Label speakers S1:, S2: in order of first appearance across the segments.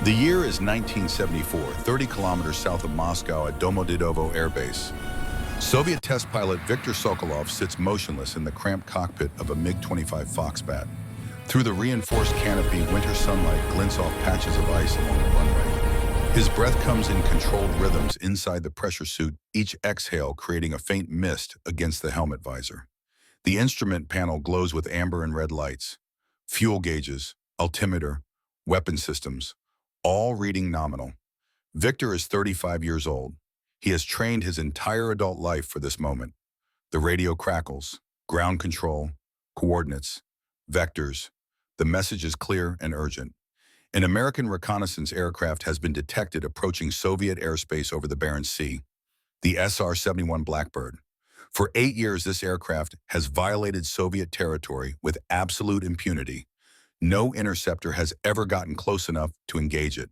S1: The year is 1974, 30 kilometers south of Moscow at Domodedovo Air Base. Soviet test pilot Viktor Sokolov sits motionless in the cramped cockpit of a MiG-25 Foxbat. Through the reinforced canopy, winter sunlight glints off patches of ice along the runway. His breath comes in controlled rhythms inside the pressure suit, each exhale creating a faint mist against the helmet visor. The instrument panel glows with amber and red lights. Fuel gauges, altimeter, weapon systems, all reading nominal. Victor is 35 years old. He has trained his entire adult life for this moment. The radio crackles, ground control, coordinates, vectors. The message is clear and urgent. An American reconnaissance aircraft has been detected approaching Soviet airspace over the Barents Sea, the SR-71 Blackbird. For 8 years, this aircraft has violated Soviet territory with absolute impunity. No interceptor has ever gotten close enough to engage it.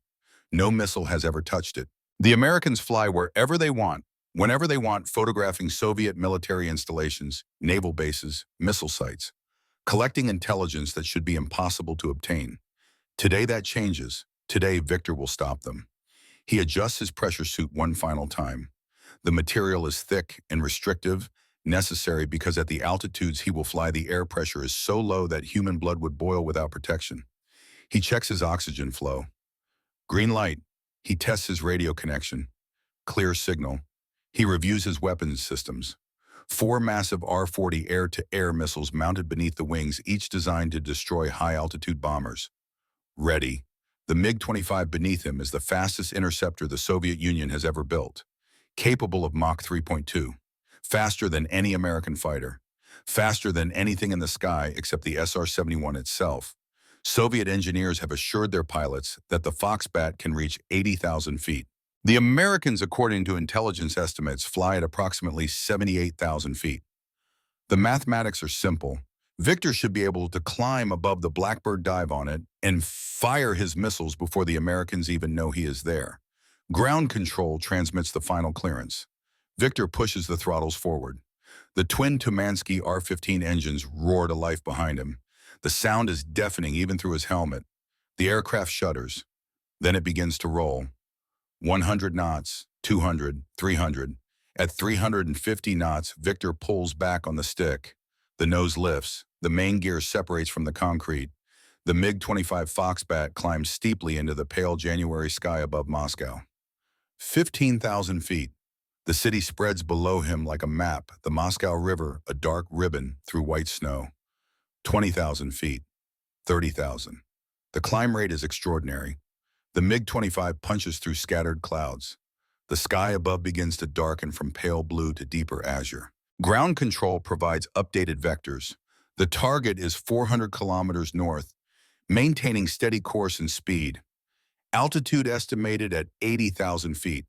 S1: No missile has ever touched it. The Americans fly wherever they want, whenever they want, photographing Soviet military installations, naval bases, missile sites, collecting intelligence that should be impossible to obtain. Today that changes. Today Victor will stop them. He adjusts his pressure suit one final time. The material is thick and restrictive, necessary because at the altitudes he will fly, the air pressure is so low that human blood would boil without protection. He checks his oxygen flow. Green light. He tests his radio connection. Clear signal. He reviews his weapons systems. 4 massive R-40 air-to-air missiles mounted beneath the wings, each designed to destroy high-altitude bombers. Ready. The MiG-25 beneath him is the fastest interceptor the Soviet Union has ever built, capable of Mach 3.2. Faster than any American fighter. Faster than anything in the sky except the SR-71 itself. Soviet engineers have assured their pilots that the Foxbat can reach 80,000 feet. The Americans, according to intelligence estimates, fly at approximately 78,000 feet. The mathematics are simple. Victor should be able to climb above the Blackbird, dive on it, and fire his missiles before the Americans even know he is there. Ground control transmits the final clearance. Victor pushes the throttles forward. The twin Tumansky R-15 engines roar to life behind him. The sound is deafening even through his helmet. The aircraft shudders. Then it begins to roll. 100 knots, 200, 300. At 350 knots, Victor pulls back on the stick. The nose lifts. The main gear separates from the concrete. The MiG-25 Foxbat climbs steeply into the pale January sky above Moscow. 15,000 feet. The city spreads below him like a map, the Moscow River a dark ribbon through white snow. 20,000 feet. 30,000. The climb rate is extraordinary. The MiG-25 punches through scattered clouds. The sky above begins to darken from pale blue to deeper azure. Ground control provides updated vectors. The target is 400 kilometers north, maintaining steady course and speed. Altitude estimated at 80,000 feet.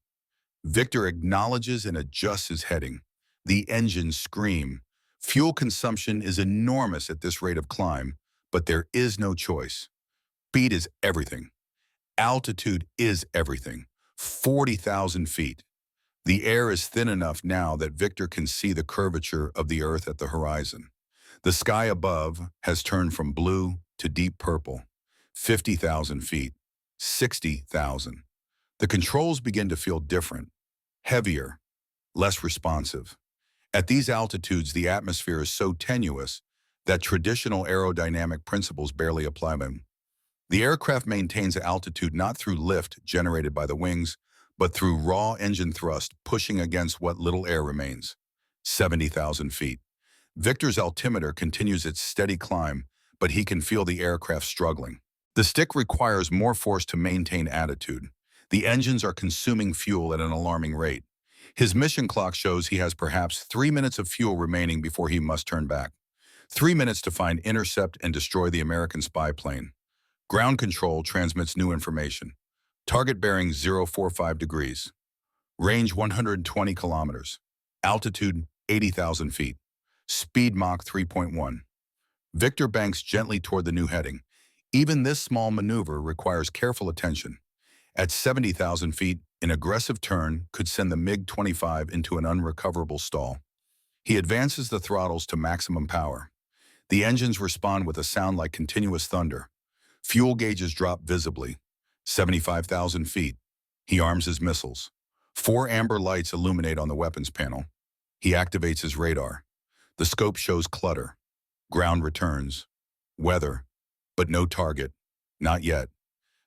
S1: Victor acknowledges and adjusts his heading. The engines scream. Fuel consumption is enormous at this rate of climb, but there is no choice. Speed is everything. Altitude is everything. 40,000 feet. The air is thin enough now that Victor can see the curvature of the earth at the horizon. The sky above has turned from blue to deep purple. 50,000 feet. 60,000. The controls begin to feel different, heavier, less responsive. At these altitudes, the atmosphere is so tenuous that traditional aerodynamic principles barely apply to them. The aircraft maintains altitude not through lift generated by the wings, but through raw engine thrust pushing against what little air remains. 70,000 feet. Victor's altimeter continues its steady climb, but he can feel the aircraft struggling. The stick requires more force to maintain attitude. The engines are consuming fuel at an alarming rate. His mission clock shows he has perhaps 3 minutes of fuel remaining before he must turn back. 3 minutes to find, intercept, and destroy the American spy plane. Ground control transmits new information. Target bearing 045 degrees. Range 120 kilometers. Altitude 80,000 feet. Speed Mach 3.1. Victor banks gently toward the new heading. Even this small maneuver requires careful attention. At 70,000 feet, an aggressive turn could send the MiG-25 into an unrecoverable stall. He advances the throttles to maximum power. The engines respond with a sound like continuous thunder. Fuel gauges drop visibly. 75,000 feet. He arms his missiles. 4 amber lights illuminate on the weapons panel. He activates his radar. The scope shows clutter. Ground returns. Weather. But no target. Not yet.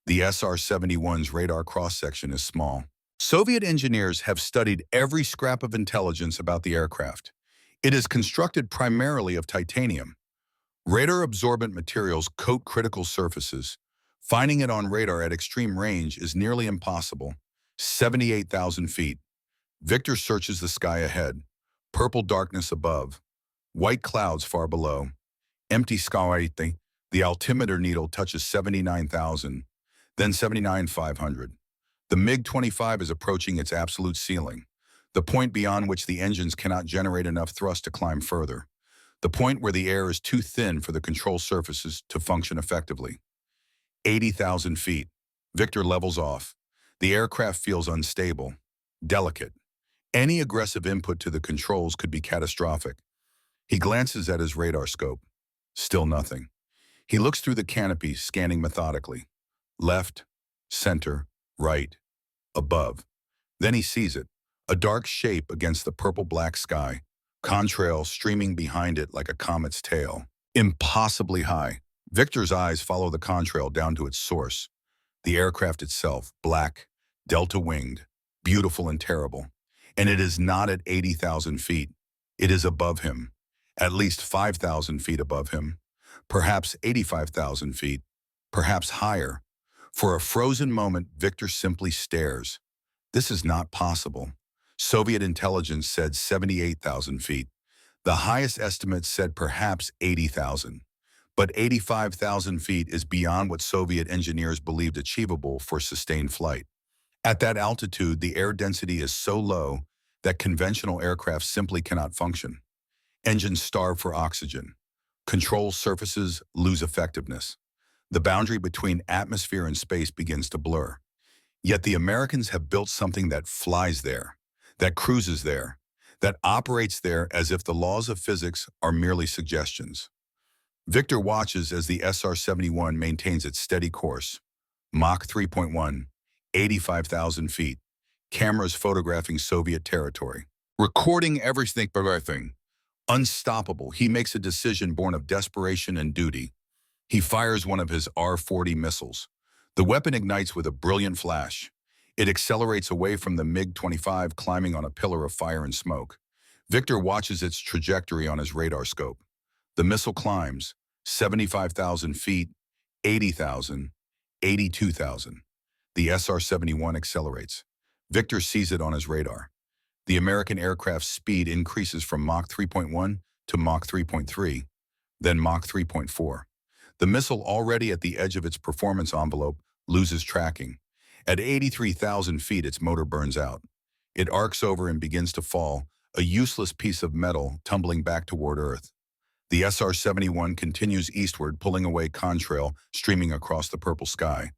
S1: The SR-71's radar cross-section is small. Soviet engineers have studied every scrap of intelligence about the aircraft. It is constructed primarily of titanium. Radar-absorbent materials coat critical surfaces. Finding it on radar at extreme range is nearly impossible. 78,000 feet. Victor searches the sky ahead. Purple darkness above. White clouds far below. Empty sky. The altimeter needle touches 79,000, then 79,500. The MiG-25 is approaching its absolute ceiling, the point beyond which the engines cannot generate enough thrust to climb further, the point where the air is too thin for the control surfaces to function effectively. 80,000 feet. Victor levels off. The aircraft feels unstable, delicate. Any aggressive input to the controls could be catastrophic. He glances at his radar scope. Still nothing. He looks through the canopy, scanning methodically. Left, center, right, above. Then he sees it, a dark shape against the purple-black sky, contrail streaming behind it like a comet's tail. Impossibly high. Victor's eyes follow the contrail down to its source. The aircraft itself, black, delta-winged, beautiful and terrible. And it is not at 80,000 feet. It is above him, at least 5,000 feet above him. Perhaps 85,000 feet, perhaps higher. For a frozen moment, Victor simply stares. This is not possible. Soviet intelligence said 78,000 feet. The highest estimate said perhaps 80,000. But 85,000 feet is beyond what Soviet engineers believed achievable for sustained flight. At that altitude, the air density is so low that conventional aircraft simply cannot function. Engines starve for oxygen. Control surfaces lose effectiveness. The boundary between atmosphere and space begins to blur. Yet the Americans have built something that flies there, that cruises there, that operates there as if the laws of physics are merely suggestions. Victor watches as the SR-71 maintains its steady course. Mach 3.1, 85,000 feet. Cameras photographing Soviet territory. Recording everything. Unstoppable, he makes a decision born of desperation and duty. He fires one of his R-40 missiles. The weapon ignites with a brilliant flash. It accelerates away from the MiG-25, climbing on a pillar of fire and smoke. Victor watches its trajectory on his radar scope. The missile climbs, 75,000 feet, 80,000, 82,000. The SR-71 accelerates. Victor sees it on his radar. The American aircraft's speed increases from Mach 3.1 to Mach 3.3, then Mach 3.4. The missile, already at the edge of its performance envelope, loses tracking. At 83,000 feet, its motor burns out. It arcs over and begins to fall, a useless piece of metal tumbling back toward Earth. The SR-71 continues eastward, pulling away contrail, streaming across the purple sky.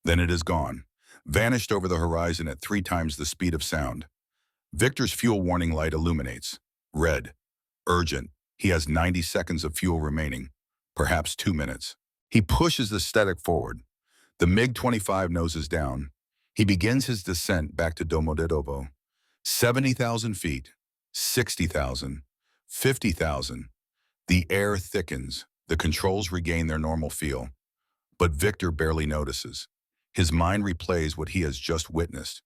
S1: Then it is gone, vanished over the horizon at 3 times the speed of sound. Victor's fuel warning light illuminates. Red. Urgent. He has 90 seconds of fuel remaining. Perhaps 2 minutes. He pushes the static forward. The MiG-25 noses down. He begins his descent back to Domodedovo. 70,000 feet. 60,000. 50,000. The air thickens. The controls regain their normal feel. But Victor barely notices. His mind replays what he has just witnessed.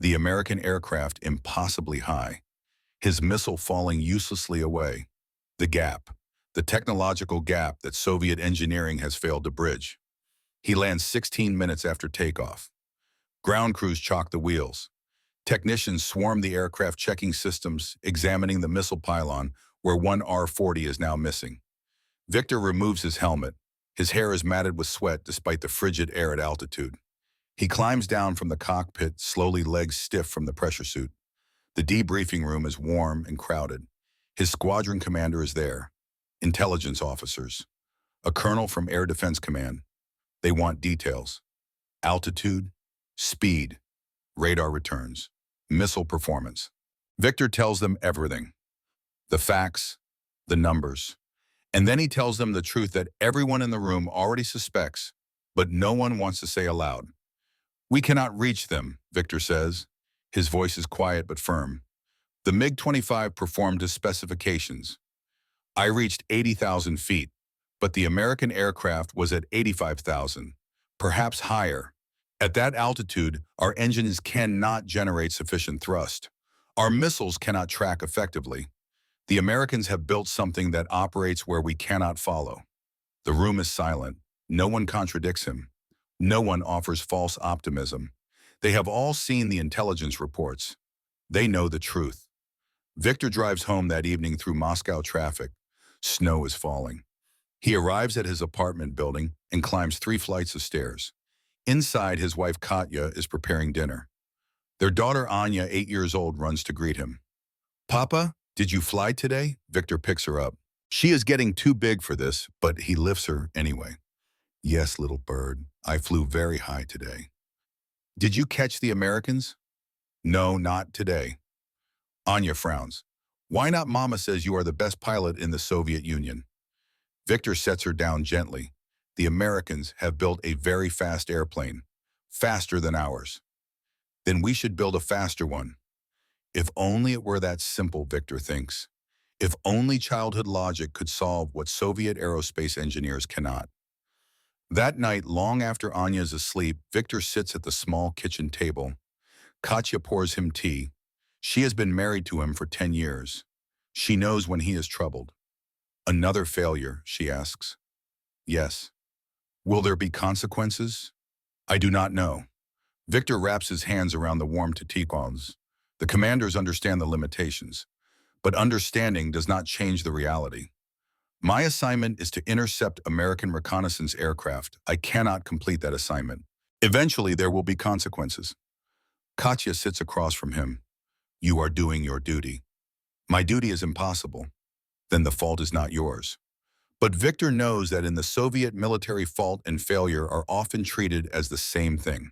S1: The American aircraft impossibly high. His missile falling uselessly away. The gap. The technological gap that Soviet engineering has failed to bridge. He lands 16 minutes after takeoff. Ground crews chalk the wheels. Technicians swarm the aircraft, checking systems, examining the missile pylon, where one R-40 is now missing. Victor removes his helmet. His hair is matted with sweat despite the frigid air at altitude. He climbs down from the cockpit, slowly, legs stiff from the pressure suit. The debriefing room is warm and crowded. His squadron commander is there. Intelligence officers. A colonel from Air Defense Command. They want details. Altitude, speed, radar returns, missile performance. Victor tells them everything. The facts, the numbers. And then he tells them the truth that everyone in the room already suspects, but no one wants to say aloud. We cannot reach them, Victor says. His voice is quiet but firm. The MiG-25 performed to specifications. I reached 80,000 feet, but the American aircraft was at 85,000, perhaps higher. At that altitude, our engines cannot generate sufficient thrust. Our missiles cannot track effectively. The Americans have built something that operates where we cannot follow. The room is silent. No one contradicts him. No one offers false optimism. They have all seen the intelligence reports. They know the truth. Victor drives home that evening through Moscow traffic. Snow is falling. He arrives at his apartment building and climbs 3 flights of stairs. Inside, his wife Katya is preparing dinner. Their daughter Anya, 8 years old, runs to greet him. Papa, did you fly today? Victor picks her up. She is getting too big for this, but he lifts her anyway. Yes, little bird, I flew very high today. Did you catch the Americans? No, not today. Anya frowns. Why not? Mama says you are the best pilot in the Soviet Union. Victor sets her down gently. The Americans have built a very fast airplane, faster than ours. Then we should build a faster one. If only it were that simple, Victor thinks. If only childhood logic could solve what Soviet aerospace engineers cannot. That night, long after Anya is asleep, Victor sits at the small kitchen table. Katya pours him tea. She has been married to him for 10 years. She knows when he is troubled. Another failure, she asks. Yes. Will there be consequences? I do not know. Victor wraps his hands around the warm teacups. The commanders understand the limitations, but understanding does not change the reality. My assignment is to intercept American reconnaissance aircraft. I cannot complete that assignment. Eventually, there will be consequences. Katya sits across from him. You are doing your duty. My duty is impossible. Then the fault is not yours. But Victor knows that in the Soviet military, fault and failure are often treated as the same thing.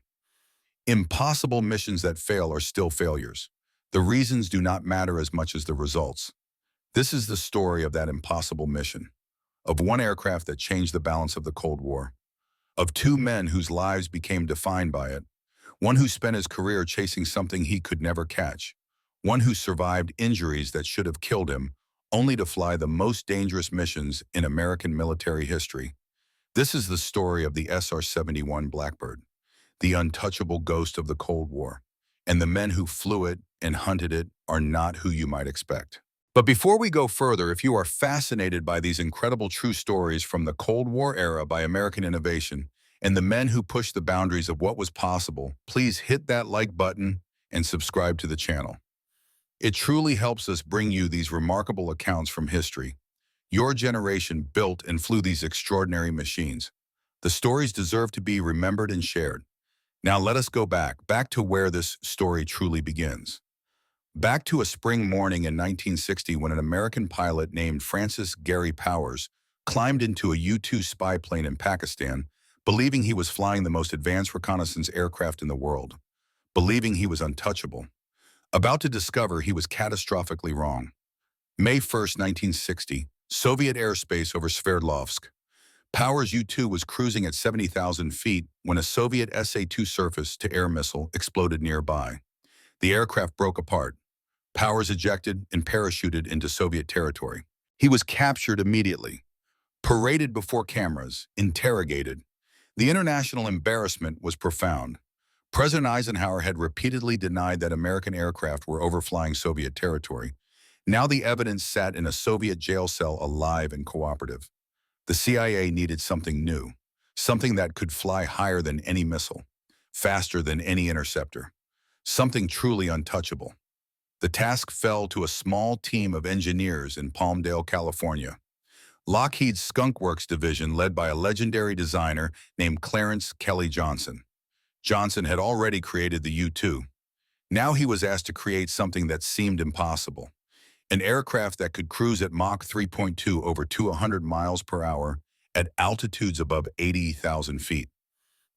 S1: Impossible missions that fail are still failures. The reasons do not matter as much as the results. This is the story of that impossible mission, of one aircraft that changed the balance of the Cold War, of 2 men whose lives became defined by it, one who spent his career chasing something he could never catch, one who survived injuries that should have killed him, only to fly the most dangerous missions in American military history. This is the story of the SR-71 Blackbird, the untouchable ghost of the Cold War, and the men who flew it and hunted it are not who you might expect. But before we go further, if you are fascinated by these incredible true stories from the Cold War era by American innovation and the men who pushed the boundaries of what was possible, please hit that like button and subscribe to the channel. It truly helps us bring you these remarkable accounts from history. Your generation built and flew these extraordinary machines. The stories deserve to be remembered and shared. Now let us go back to where this story truly begins. Back to a spring morning in 1960 when an American pilot named Francis Gary Powers climbed into a U-2 spy plane in Pakistan, believing he was flying the most advanced reconnaissance aircraft in the world, believing he was untouchable. About to discover he was catastrophically wrong. May 1st, 1960, Soviet airspace over Sverdlovsk. Powers' U-2 was cruising at 70,000 feet when a Soviet SA-2 surface-to-air missile exploded nearby. The aircraft broke apart. Powers ejected and parachuted into Soviet territory. He was captured immediately, paraded before cameras, interrogated. The international embarrassment was profound. President Eisenhower had repeatedly denied that American aircraft were overflying Soviet territory. Now the evidence sat in a Soviet jail cell, alive and cooperative. The CIA needed something new, something that could fly higher than any missile, faster than any interceptor, something truly untouchable. The task fell to a small team of engineers in Palmdale, California. Lockheed's Skunk Works division, led by a legendary designer named Clarence Kelly Johnson. Johnson had already created the U-2. Now he was asked to create something that seemed impossible. An aircraft that could cruise at Mach 3.2 over 200 miles per hour at altitudes above 80,000 feet.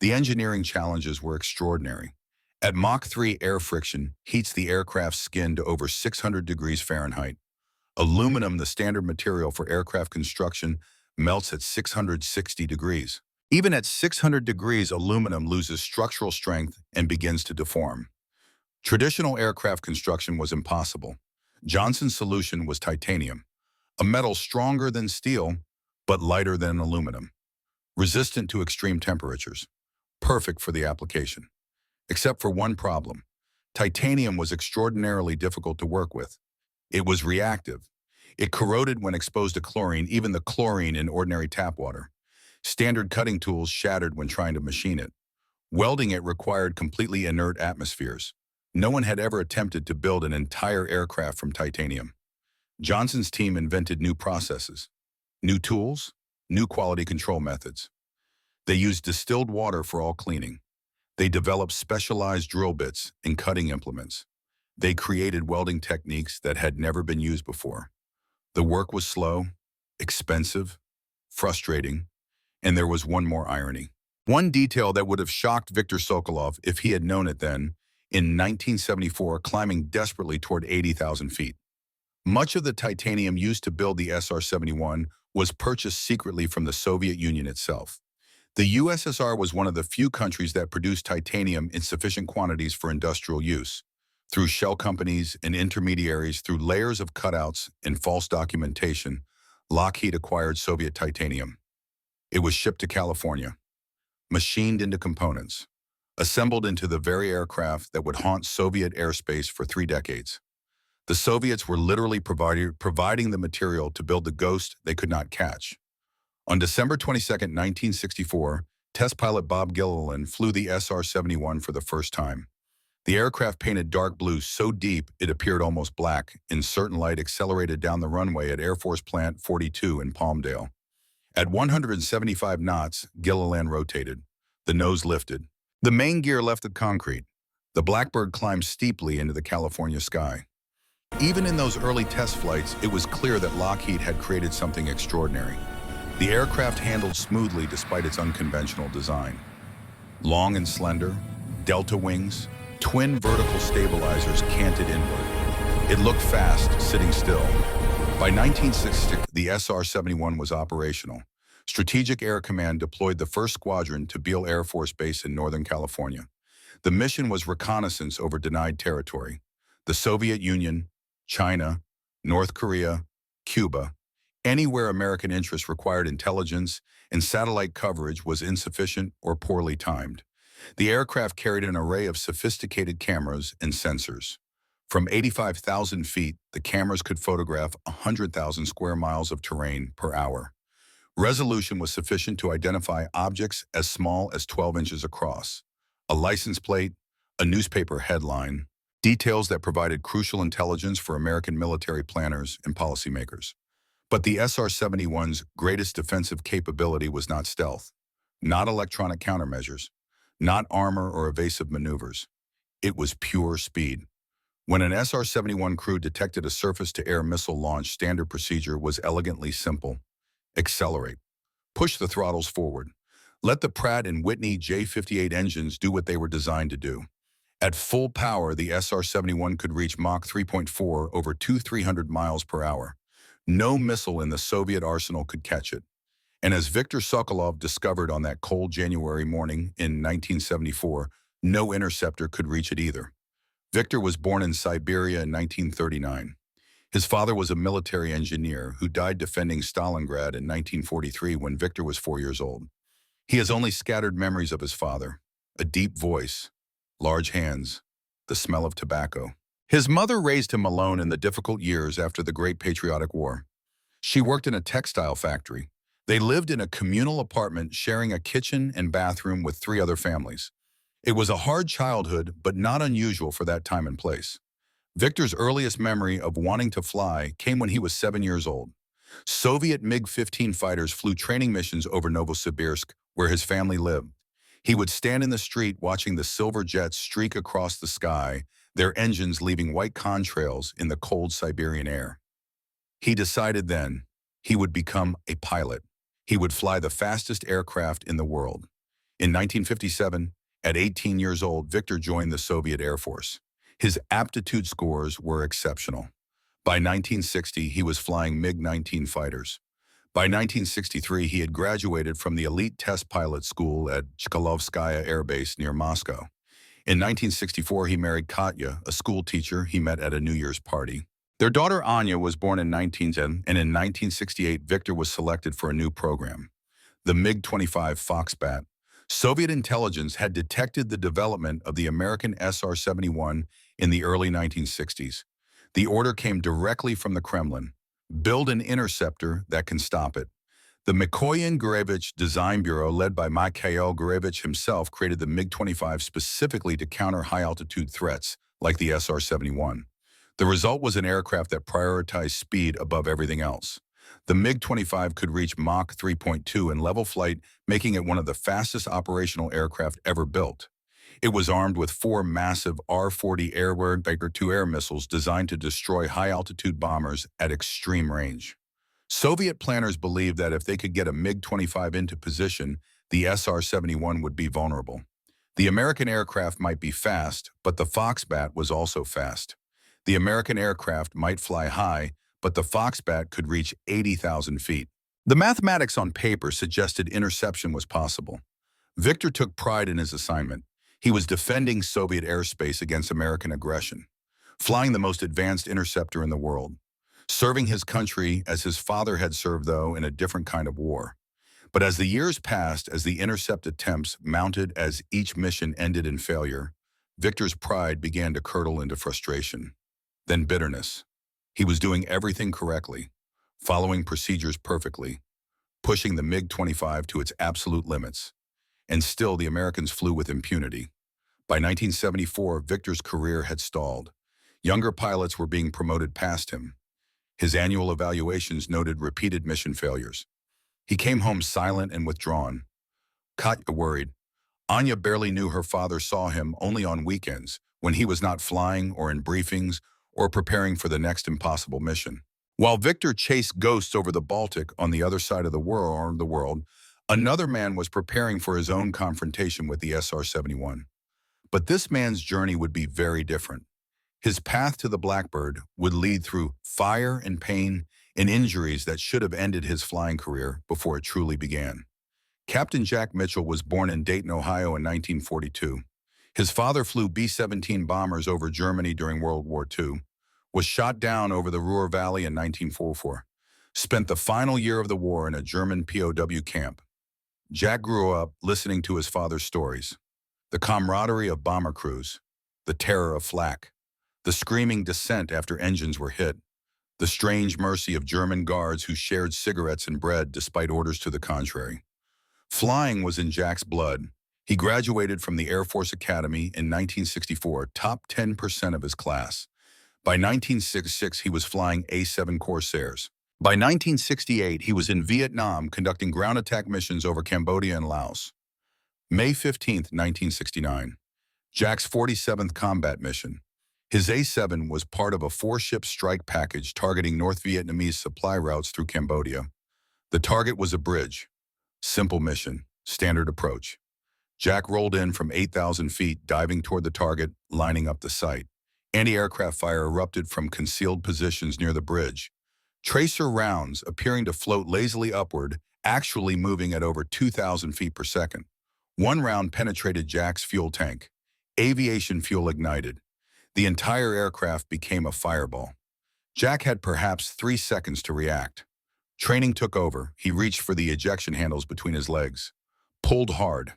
S1: The engineering challenges were extraordinary. At Mach 3, air friction heats the aircraft's skin to over 600 degrees Fahrenheit. Aluminum, the standard material for aircraft construction, melts at 660 degrees. Even at 600 degrees, aluminum loses structural strength and begins to deform. Traditional aircraft construction was impossible. Johnson's solution was titanium, a metal stronger than steel, but lighter than aluminum, resistant to extreme temperatures, perfect for the application. Except for one problem. Titanium was extraordinarily difficult to work with. It was reactive. It corroded when exposed to chlorine, even the chlorine in ordinary tap water. Standard cutting tools shattered when trying to machine it. Welding it required completely inert atmospheres. No one had ever attempted to build an entire aircraft from titanium. Johnson's team invented new processes, new tools, new quality control methods. They used distilled water for all cleaning. They developed specialized drill bits and cutting implements. They created welding techniques that had never been used before. The work was slow, expensive, frustrating, and there was one more irony. One detail that would have shocked Viktor Sokolov if he had known it then, in 1974, climbing desperately toward 80,000 feet. Much of the titanium used to build the SR-71 was purchased secretly from the Soviet Union itself. The USSR was one of the few countries that produced titanium in sufficient quantities for industrial use. Through shell companies and intermediaries, through layers of cutouts and false documentation, Lockheed acquired Soviet titanium. It was shipped to California, machined into components, assembled into the very aircraft that would haunt Soviet airspace for 3 decades. The Soviets were literally providing the material to build the ghost they could not catch. On December 22, 1964, test pilot Bob Gilliland flew the SR-71 for the first time. The aircraft, painted dark blue so deep it appeared almost black, in certain light, accelerated down the runway at Air Force Plant 42 in Palmdale. At 175 knots, Gilliland rotated. The nose lifted. The main gear left the concrete. The Blackbird climbed steeply into the California sky. Even in those early test flights, it was clear that Lockheed had created something extraordinary. The aircraft handled smoothly despite its unconventional design. Long and slender, delta wings, twin vertical stabilizers canted inward. It looked fast, sitting still. By 1966, the SR-71 was operational. Strategic Air Command deployed the first squadron to Beale Air Force Base in Northern California. The mission was reconnaissance over denied territory. The Soviet Union, China, North Korea, Cuba, anywhere American interests required intelligence and satellite coverage was insufficient or poorly timed. The aircraft carried an array of sophisticated cameras and sensors. From 85,000 feet, the cameras could photograph 100,000 square miles of terrain per hour. Resolution was sufficient to identify objects as small as 12 inches across. A license plate, a newspaper headline, details that provided crucial intelligence for American military planners and policymakers. But the SR-71's greatest defensive capability was not stealth, not electronic countermeasures, not armor or evasive maneuvers. It was pure speed. When an SR-71 crew detected a surface-to-air missile launch, standard procedure was elegantly simple. Accelerate. Push the throttles forward. Let the Pratt & Whitney J58 engines do what they were designed to do. At full power, the SR-71 could reach Mach 3.4 over 300 miles per hour. No missile in the Soviet arsenal could catch it. And as Viktor Sokolov discovered on that cold January morning in 1974, no interceptor could reach it either. Viktor was born in Siberia in 1939. His father was a military engineer who died defending Stalingrad in 1943 when Viktor was 4 years old. He has only scattered memories of his father, a deep voice, large hands, the smell of tobacco. His mother raised him alone in the difficult years after the Great Patriotic War. She worked in a textile factory. They lived in a communal apartment sharing a kitchen and bathroom with 3 other families. It was a hard childhood, but not unusual for that time and place. Viktor's earliest memory of wanting to fly came when he was 7 years old. Soviet MiG-15 fighters flew training missions over Novosibirsk, where his family lived. He would stand in the street watching the silver jets streak across the sky, their engines leaving white contrails in the cold Siberian air. He decided then he would become a pilot. He would fly the fastest aircraft in the world. In 1957, at 18 years old, Viktor joined the Soviet Air Force. His aptitude scores were exceptional. By 1960, he was flying MiG-19 fighters. By 1963, he had graduated from the elite test pilot school at Archival-style Air Base near Moscow. In 1964, he married Katya, a school teacher he met at a New Year's party. Their daughter Anya was born in 1910, and in 1968, Victor was selected for a new program, the MiG-25 Foxbat. Soviet intelligence had detected the development of the American SR-71 in the early 1960s. The order came directly from the Kremlin: build an interceptor that can stop it. The Mikoyan-Gurevich Design Bureau, led by Mikhail Gurevich himself, created the MiG-25 specifically to counter high-altitude threats like the SR-71. The result was an aircraft that prioritized speed above everything else. The MiG-25 could reach Mach 3.2 in level flight, making it one of the fastest operational aircraft ever built. It was armed with 4 massive R-40 air-to-air missiles designed to destroy high-altitude bombers at extreme range. Soviet planners believed that if they could get a MiG-25 into position, the SR-71 would be vulnerable. The American aircraft might be fast, but the Foxbat was also fast. The American aircraft might fly high, but the Foxbat could reach 80,000 feet. The mathematics on paper suggested interception was possible. Victor took pride in his assignment. He was defending Soviet airspace against American aggression, flying the most advanced interceptor in the world, serving his country as his father had served, though in a different kind of war. But as the years passed, as the intercept attempts mounted, as each mission ended in failure, Victor's pride began to curdle into frustration, then bitterness. He was doing everything correctly, following procedures perfectly, pushing the MiG-25 to its absolute limits. And still the Americans flew with impunity. By 1974, Victor's career had stalled. Younger pilots were being promoted past him. His annual evaluations noted repeated mission failures. He came home silent and withdrawn. Katya worried. Anya barely knew her father saw him only on weekends, when he was not flying or in briefings or preparing for the next impossible mission. While Victor chased ghosts over the Baltic on the other side of the world, another man was preparing for his own confrontation with the SR-71. But this man's journey would be very different. His path to the Blackbird would lead through fire and pain and injuries that should have ended his flying career before it truly began. Captain Jack Mitchell was born in Dayton, Ohio in 1942. His father flew B-17 bombers over Germany during World War II, was shot down over the Ruhr Valley in 1944, spent the final year of the war in a German POW camp. Jack grew up listening to his father's stories: the camaraderie of bomber crews, the terror of flak, the screaming descent after engines were hit, the strange mercy of German guards who shared cigarettes and bread despite orders to the contrary. Flying was in Jack's blood. He graduated from the Air Force Academy in 1964, top 10% of his class. By 1966, he was flying A-7 Corsairs. By 1968, he was in Vietnam conducting ground attack missions over Cambodia and Laos. May 15, 1969, Jack's 47th combat mission. His A-7 was part of a 4-ship strike package targeting North Vietnamese supply routes through Cambodia. The target was a bridge. Simple mission, standard approach. Jack rolled in from 8,000 feet, diving toward the target, lining up the sight. Anti-aircraft fire erupted from concealed positions near the bridge. Tracer rounds, appearing to float lazily upward, actually moving at over 2,000 feet per second. One round penetrated Jack's fuel tank. Aviation fuel ignited. The entire aircraft became a fireball. Jack had perhaps 3 seconds to react. Training took over. He reached for the ejection handles between his legs. Pulled hard.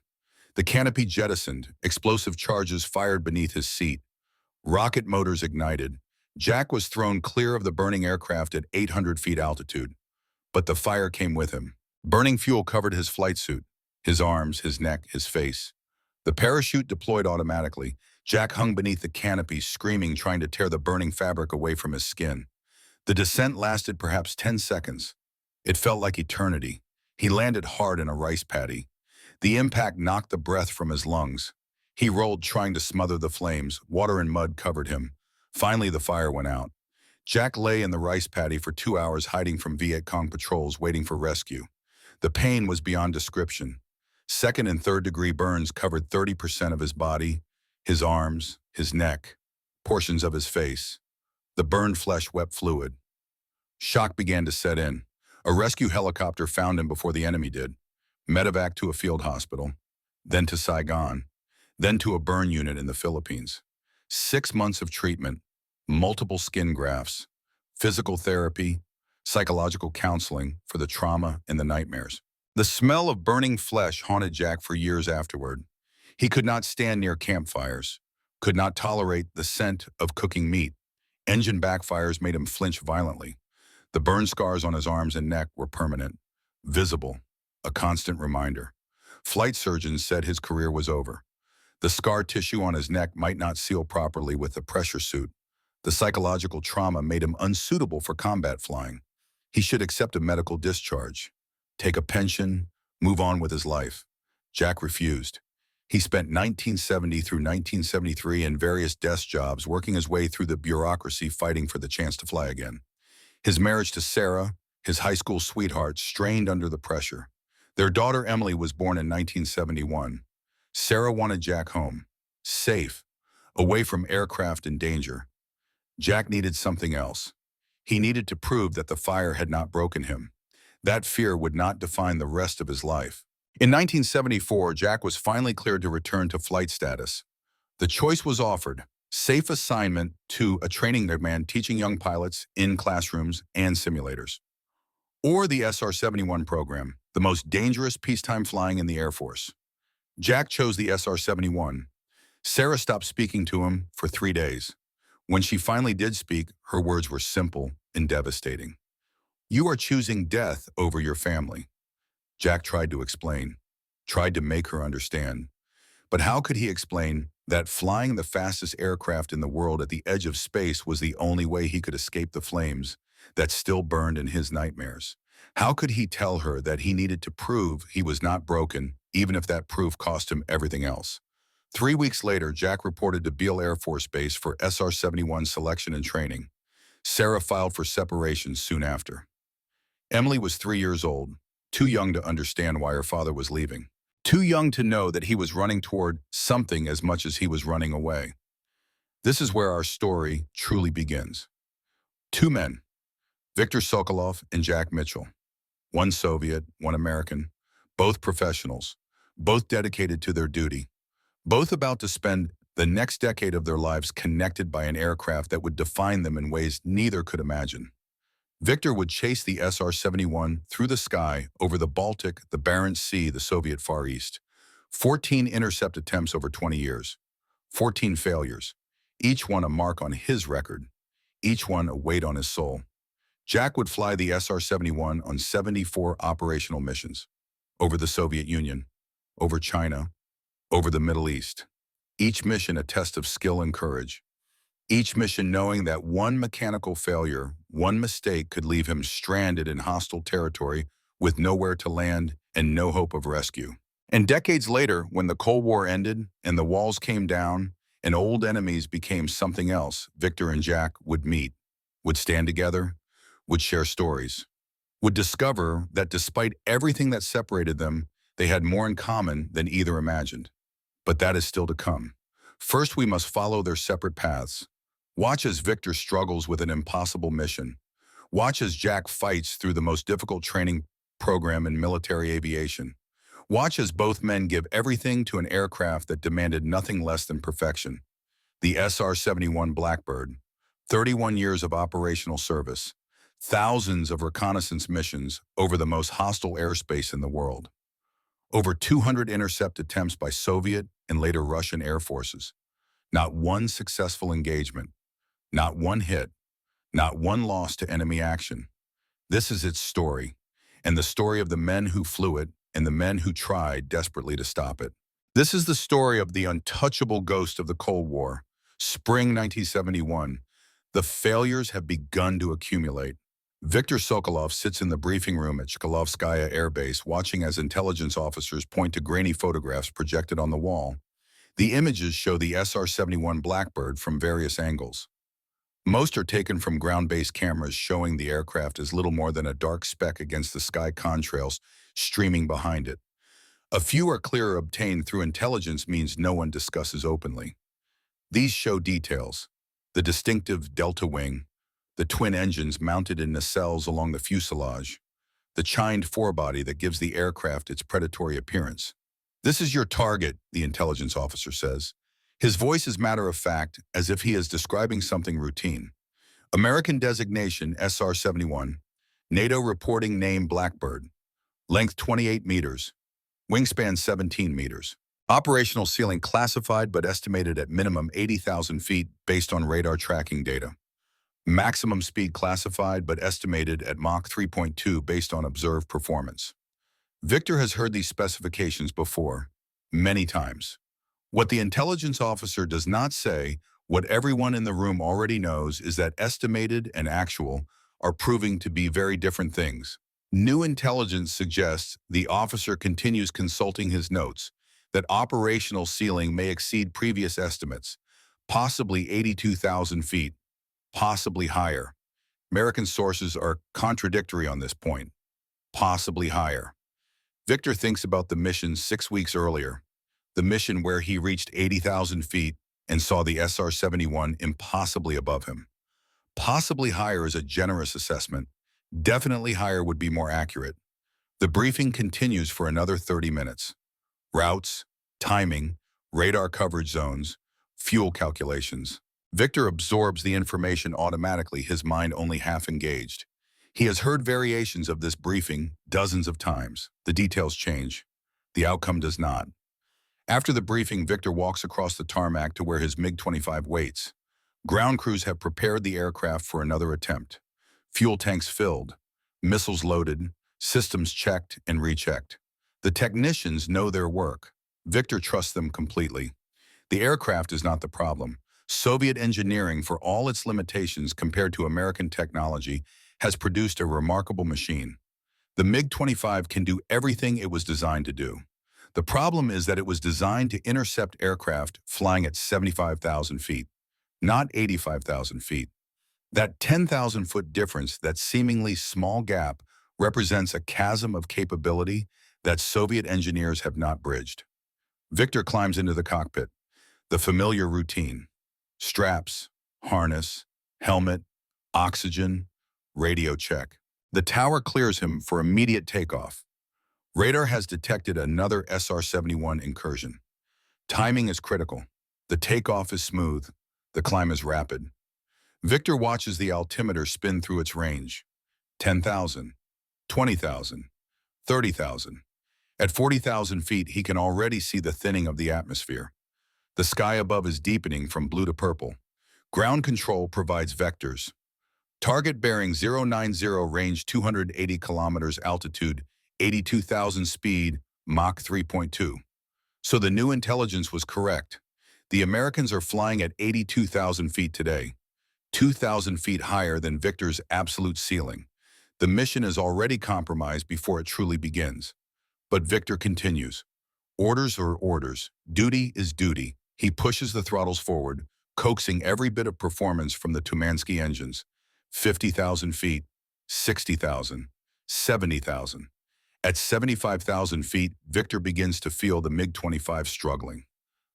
S1: The canopy jettisoned. Explosive charges fired beneath his seat. Rocket motors ignited. Jack was thrown clear of the burning aircraft at 800 feet altitude. But the fire came with him. Burning fuel covered his flight suit, his arms, his neck, his face. The parachute deployed automatically. Jack hung beneath the canopy, screaming, trying to tear the burning fabric away from his skin. The descent lasted perhaps 10 seconds. It felt like eternity. He landed hard in a rice paddy. The impact knocked the breath from his lungs. He rolled, trying to smother the flames. Water and mud covered him. Finally, the fire went out. Jack lay in the rice paddy for 2 hours, hiding from Viet Cong patrols, waiting for rescue. The pain was beyond description. Second and third degree burns covered 30% of his body, his arms, his neck, portions of his face. The burned flesh wept fluid. Shock began to set in. A rescue helicopter found him before the enemy did. Medevac to a field hospital, then to Saigon, then to a burn unit in the Philippines. 6 months of treatment, multiple skin grafts, physical therapy, psychological counseling for the trauma and the nightmares. The smell of burning flesh haunted Jack for years afterward. He could not stand near campfires, could not tolerate the scent of cooking meat. Engine backfires made him flinch violently. The burn scars on his arms and neck were permanent, visible, a constant reminder. Flight surgeons said his career was over. The scar tissue on his neck might not seal properly with the pressure suit. The psychological trauma made him unsuitable for combat flying. He should accept a medical discharge, take a pension, move on with his life. Jack refused. He spent 1970 through 1973 in various desk jobs, working his way through the bureaucracy, fighting for the chance to fly again. His marriage to Sarah, his high school sweetheart, strained under the pressure. Their daughter Emily was born in 1971. Sarah wanted Jack home, safe, away from aircraft and danger. Jack needed something else. He needed to prove that the fire had not broken him. That fear would not define the rest of his life. In 1974, Jack was finally cleared to return to flight status. The choice was offered: safe assignment to a training command teaching young pilots in classrooms and simulators, or the SR-71 program, the most dangerous peacetime flying in the Air Force. Jack chose the SR-71. Sarah stopped speaking to him for 3 days. When she finally did speak, her words were simple and devastating. "You are choosing death over your family." Jack tried to explain, tried to make her understand. But how could he explain that flying the fastest aircraft in the world at the edge of space was the only way he could escape the flames that still burned in his nightmares? How could he tell her that he needed to prove he was not broken, even if that proof cost him everything else? 3 weeks later, Jack reported to Beale Air Force Base for SR-71 selection and training. Sarah filed for separation soon after. Emily was 3 years old, too young to understand why her father was leaving, too young to know that he was running toward something as much as he was running away. This is where our story truly begins. 2 men, Viktor Sokolov and Jack Mitchell, one Soviet, one American, both professionals, both dedicated to their duty, both about to spend the next decade of their lives connected by an aircraft that would define them in ways neither could imagine. Viktor would chase the SR-71 through the sky, over the Baltic, the Barents Sea, the Soviet Far East. 14 intercept attempts over 20 years. 14 failures. Each one a mark on his record. Each one a weight on his soul. Jack would fly the SR-71 on 74 operational missions. Over the Soviet Union, over China, over the Middle East. Each mission a test of skill and courage. Each mission knowing that one mechanical failure, one mistake could leave him stranded in hostile territory with nowhere to land and no hope of rescue. And decades later, when the Cold War ended and the walls came down and old enemies became something else, Viktor and Jack would meet, would stand together, would share stories, would discover that despite everything that separated them, they had more in common than either imagined. But that is still to come. First, we must follow their separate paths. Watch as Viktor struggles with an impossible mission. Watch as Jack fights through the most difficult training program in military aviation. Watch as both men give everything to an aircraft that demanded nothing less than perfection. The SR-71 Blackbird, 31 years of operational service, thousands of reconnaissance missions over the most hostile airspace in the world. Over 200 intercept attempts by Soviet and later Russian air forces. Not one successful engagement. Not one hit, not one loss to enemy action. This is its story, and the story of the men who flew it and the men who tried desperately to stop it. This is the story of the untouchable ghost of the Cold War. Spring 1971. The failures have begun to accumulate. Viktor Sokolov sits in the briefing room at Archival-style Air Base, watching as intelligence officers point to grainy photographs projected on the wall. The images show the SR-71 Blackbird from various angles. Most are taken from ground-based cameras showing the aircraft as little more than a dark speck against the sky contrails streaming behind it. A few are clearer, obtained through intelligence means no one discusses openly. These show details: the distinctive delta wing, the twin engines mounted in nacelles along the fuselage, the chined forebody that gives the aircraft its predatory appearance. "This is your target," the intelligence officer says. His voice is matter-of-fact, as if he is describing something routine. American designation SR-71, NATO reporting name Blackbird, length 28 meters, wingspan 17 meters. Operational ceiling classified but estimated at minimum 80,000 feet based on radar tracking data. Maximum speed classified but estimated at Mach 3.2 based on observed performance. Victor has heard these specifications before, many times. What the intelligence officer does not say, what everyone in the room already knows, is that estimated and actual are proving to be very different things. New intelligence suggests, the officer continues consulting his notes, that operational ceiling may exceed previous estimates, possibly 82,000 feet, possibly higher. American sources are contradictory on this point, possibly higher. Victor thinks about the mission 6 weeks earlier, the mission where he reached 80,000 feet and saw the SR-71 impossibly above him. Possibly higher is a generous assessment. Definitely higher would be more accurate. The briefing continues for another 30 minutes. Routes, timing, radar coverage zones, fuel calculations. Victor absorbs the information automatically, his mind only half engaged. He has heard variations of this briefing dozens of times. The details change. The outcome does not. After the briefing, Victor walks across the tarmac to where his MiG-25 waits. Ground crews have prepared the aircraft for another attempt. Fuel tanks filled, missiles loaded, systems checked and rechecked. The technicians know their work. Victor trusts them completely. The aircraft is not the problem. Soviet engineering, for all its limitations compared to American technology, has produced a remarkable machine. The MiG-25 can do everything it was designed to do. The problem is that it was designed to intercept aircraft flying at 75,000 feet, not 85,000 feet. That 10,000-foot difference, that seemingly small gap, represents a chasm of capability that Soviet engineers have not bridged. Victor climbs into the cockpit. The familiar routine. Straps, harness, helmet, oxygen, radio check. The tower clears him for immediate takeoff. Radar has detected another SR-71 incursion. Timing is critical. The takeoff is smooth. The climb is rapid. Victor watches the altimeter spin through its range. 10,000, 20,000, 30,000. At 40,000 feet, he can already see the thinning of the atmosphere. The sky above is deepening from blue to purple. Ground control provides vectors. Target bearing 090, range 280 kilometers, altitude 82,000, speed Mach 3.2. So the new intelligence was correct. The Americans are flying at 82,000 feet today, 2,000 feet higher than Victor's absolute ceiling. The mission is already compromised before it truly begins. But Victor continues. Orders are orders. Duty is duty. He pushes the throttles forward, coaxing every bit of performance from the Tumansky engines. 50,000 feet, 60,000, 70,000. At 75,000 feet, Victor begins to feel the MiG-25 struggling.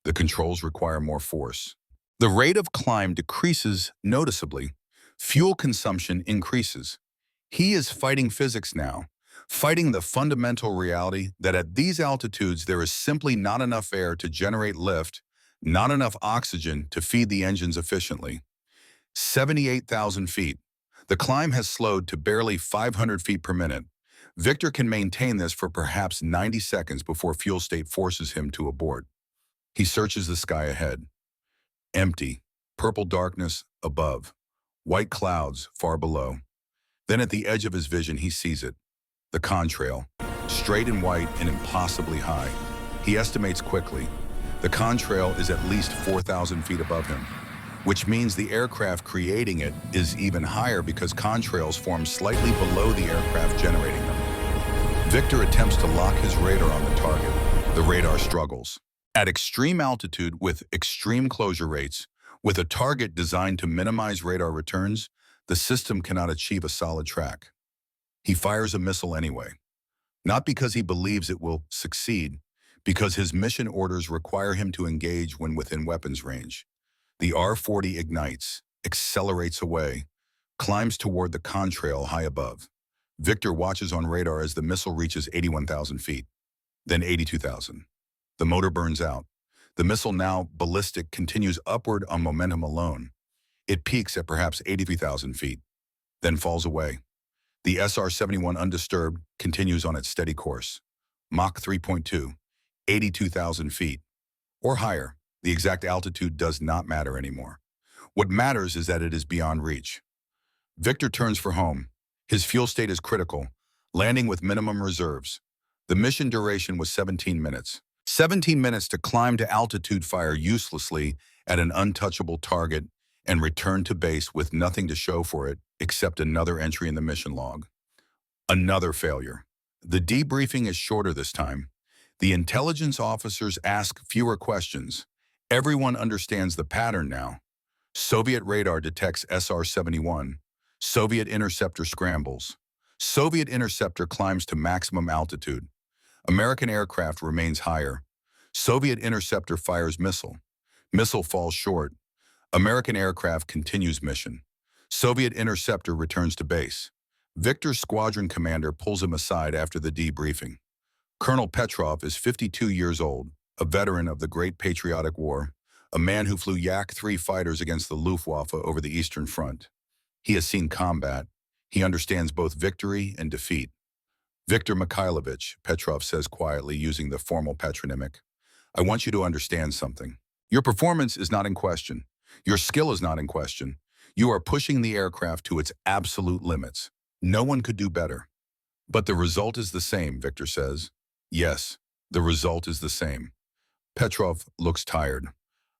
S1: The controls require more force. The rate of climb decreases noticeably. Fuel consumption increases. He is fighting physics now, fighting the fundamental reality that at these altitudes there is simply not enough air to generate lift, not enough oxygen to feed the engines efficiently. 78,000 feet. The climb has slowed to barely 500 feet per minute. Victor can maintain this for perhaps 90 seconds before fuel state forces him to abort. He searches the sky ahead. Empty, purple darkness above, white clouds far below. Then at the edge of his vision he sees it. The contrail, straight and white and impossibly high. He estimates quickly. The contrail is at least 4,000 feet above him, which means the aircraft creating it is even higher because contrails form slightly below the aircraft generating them. Victor attempts to lock his radar on the target. The radar struggles. At extreme altitude with extreme closure rates, with a target designed to minimize radar returns, the system cannot achieve a solid track. He fires a missile anyway. Not because he believes it will succeed, because his mission orders require him to engage when within weapons range. The R-40 ignites, accelerates away, climbs toward the contrail high above. Victor watches on radar as the missile reaches 81,000 feet, then 82,000. The motor burns out. The missile, now ballistic, continues upward on momentum alone. It peaks at perhaps 83,000 feet, then falls away. The SR-71 undisturbed continues on its steady course. Mach 3.2, 82,000 feet, or higher. The exact altitude does not matter anymore. What matters is that it is beyond reach. Victor turns for home. His fuel state is critical, landing with minimum reserves. The mission duration was 17 minutes. 17 minutes to climb to altitude, fire uselessly at an untouchable target, and return to base with nothing to show for it except another entry in the mission log. Another failure. The debriefing is shorter this time. The intelligence officers ask fewer questions. Everyone understands the pattern now. Soviet radar detects SR-71. Soviet interceptor scrambles. Soviet interceptor climbs to maximum altitude. American aircraft remains higher. Soviet interceptor fires missile. Missile falls short. American aircraft continues mission. Soviet interceptor returns to base. Victor's squadron commander pulls him aside after the debriefing. Colonel Petrov is 52 years old, a veteran of the Great Patriotic War, a man who flew Yak-3 fighters against the Luftwaffe over the Eastern Front. He has seen combat. He understands both victory and defeat. Viktor Mikhailovich, Petrov says quietly using the formal patronymic, I want you to understand something. Your performance is not in question. Your skill is not in question. You are pushing the aircraft to its absolute limits. No one could do better. But the result is the same, Victor says. Yes, the result is the same. Petrov looks tired.